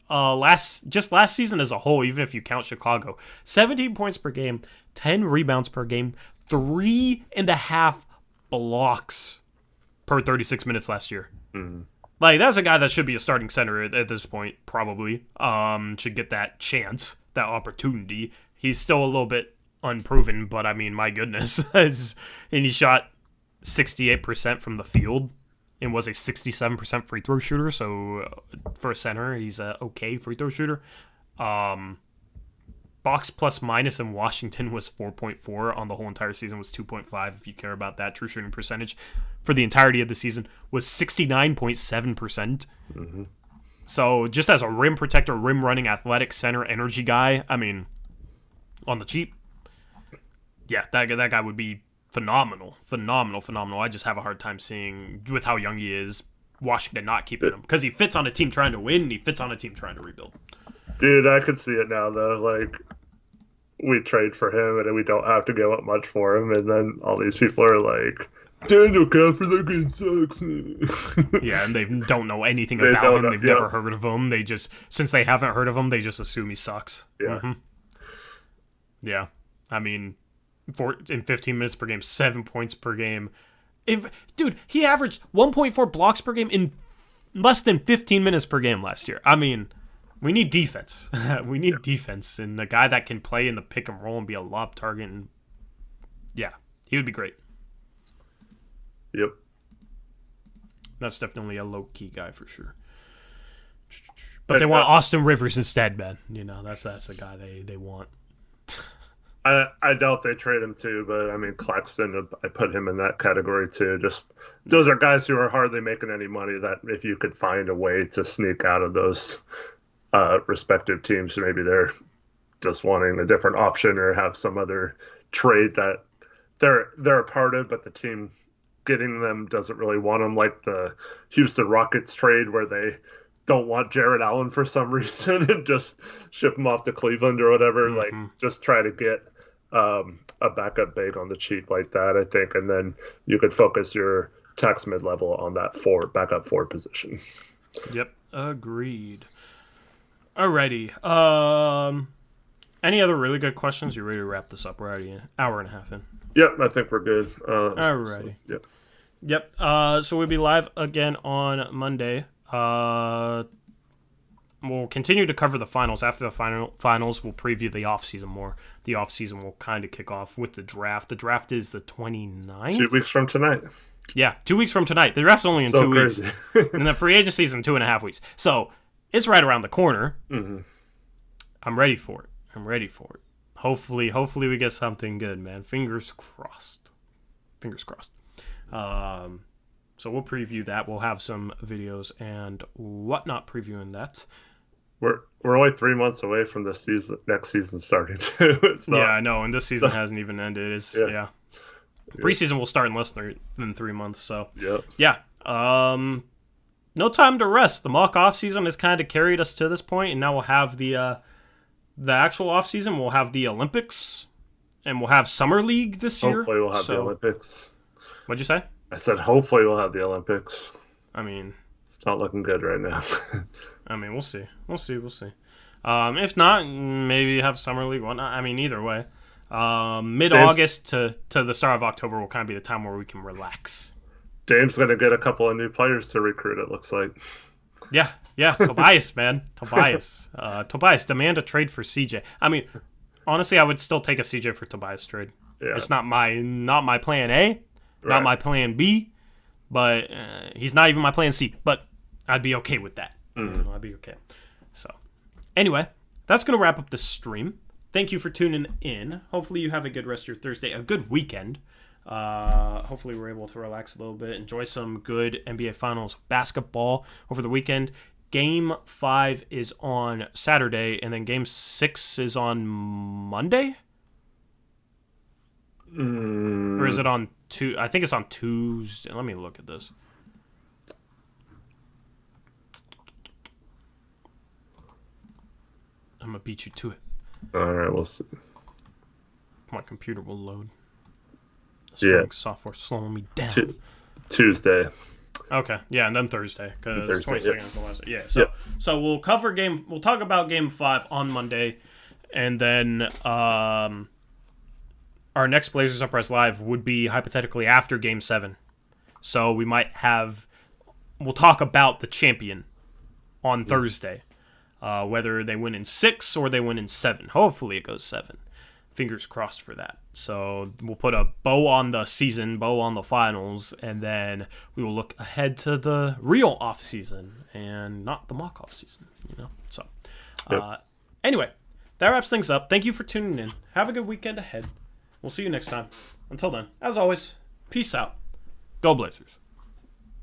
last season as a whole, even if you count Chicago, 17 points per game, 10 rebounds per game, 3.5 blocks per 36 minutes last year. Mm-hmm. Like, that's a guy that should be a starting center at this point, probably. Should get that chance, that opportunity. He's still a little bit unproven, but I mean, my goodness. And he shot 68% from the field and was a 67% free throw shooter. So for a center, he's a okay free throw shooter. Box plus minus in Washington was 4.4 on the whole entire season, was 2.5 if you care about that. True shooting percentage for the entirety of the season was 69.7%. Mm-hmm. So just as a rim protector, rim running, athletic center, energy guy, I mean, on the cheap, yeah, that guy would be phenomenal. I just have a hard time seeing, with how young he is, Washington not keeping him. Because he fits on a team trying to win, and he fits on a team trying to rebuild. Dude, I could see it now, though. Like, we trade for him, and we don't have to give up much for him, and then all these people are like, Daniel Gafford, that guy sucks. Yeah, and they don't know anything about him. They've never heard of him. They just, since they haven't heard of him, they just assume he sucks. Yeah. Mm-hmm. Yeah. I mean, in 15 minutes per game, 7 points per game. Dude, he averaged 1.4 blocks per game in less than 15 minutes per game last year. I mean, we need defense. We need defense, and a guy that can play in the pick and roll and be a lob target. And yeah, he would be great. Yep. That's definitely a low-key guy for sure. But they want Austin Rivers instead, man. You know, that's the guy they want. I doubt they trade him too, but I mean, Claxton, I put him in that category too. Just those are guys who are hardly making any money that if you could find a way to sneak out of those respective teams, maybe they're just wanting a different option or have some other trade that they're a part of, but the team getting them doesn't really want them, like the Houston Rockets trade where they don't want Jared Allen for some reason and just ship him off to Cleveland or whatever. Mm-hmm. Like, just try to get a backup big on the cheap like that, I think, and then you could focus your tax mid-level on that backup four position. Yep, agreed. Alrighty. Any other really good questions? You ready to wrap this up? We're already an hour and a half in. Yep, I think we're good. Alrighty. So, yep. So we'll be live again on Monday. We'll continue to cover the finals. After the finals, we'll preview the offseason more. The offseason will kind of kick off with the draft. The draft is the 29th? 2 weeks from tonight. Yeah, 2 weeks from tonight. The draft's only in 2 weeks. And the free agency is in 2.5 weeks. So it's right around the corner. Mm-hmm. I'm ready for it. Hopefully we get something good, man. Fingers crossed. So we'll preview that. We'll have some videos and whatnot previewing that. We're only 3 months away from this season, next season starting too. Yeah, I know, and this season hasn't even ended. It's Preseason will start in less than 3 months. So yeah. No time to rest. The mock off season has kind of carried us to this point, and now we'll have the actual off season. We'll have the Olympics, and we'll have Summer League this year. Hopefully, we'll have the Olympics. What'd you say? I said hopefully we'll have the Olympics. I mean, it's not looking good right now. I mean, we'll see. If not, maybe have Summer League, whatnot. I mean, either way. Mid-August to the start of October will kind of be the time where we can relax. Dame's going to get a couple of new players to recruit, it looks like. Yeah. Tobias, man. Tobias, demand a trade for CJ. I mean, honestly, I would still take a CJ for Tobias trade. Yeah. It's not my plan A, not my plan B, but he's not even my plan C. But I'd be okay with that. Mm-hmm. I'd be okay. So, anyway, that's going to wrap up the stream. Thank you for tuning in. Hopefully you have a good rest of your Thursday, a good weekend. Hopefully we're able to relax a little bit, enjoy some good NBA Finals basketball over the weekend. Game 5 is on Saturday, and then Game 6 is on Monday? Or is it on I think it's on Tuesday. Let me look at this. I'm going to beat you to it. All right, we'll see. My computer will load. Streaming software slowing me down. Tuesday. Okay, yeah, and then Thursday because 22nd is the last. Yeah, so we'll talk about Game 5 on Monday, and then our next Blazers Uprise Live would be hypothetically after Game 7. So we'll talk about the champion on Thursday, whether they win in 6 or they win in 7. Hopefully it goes 7. Fingers crossed for that. So we'll put a bow on the season, bow on the finals, and then we will look ahead to the real offseason and not the mock offseason, So, anyway, that wraps things up. Thank you for tuning in. Have a good weekend ahead. We'll see you next time. Until then, as always, peace out. Go Blazers.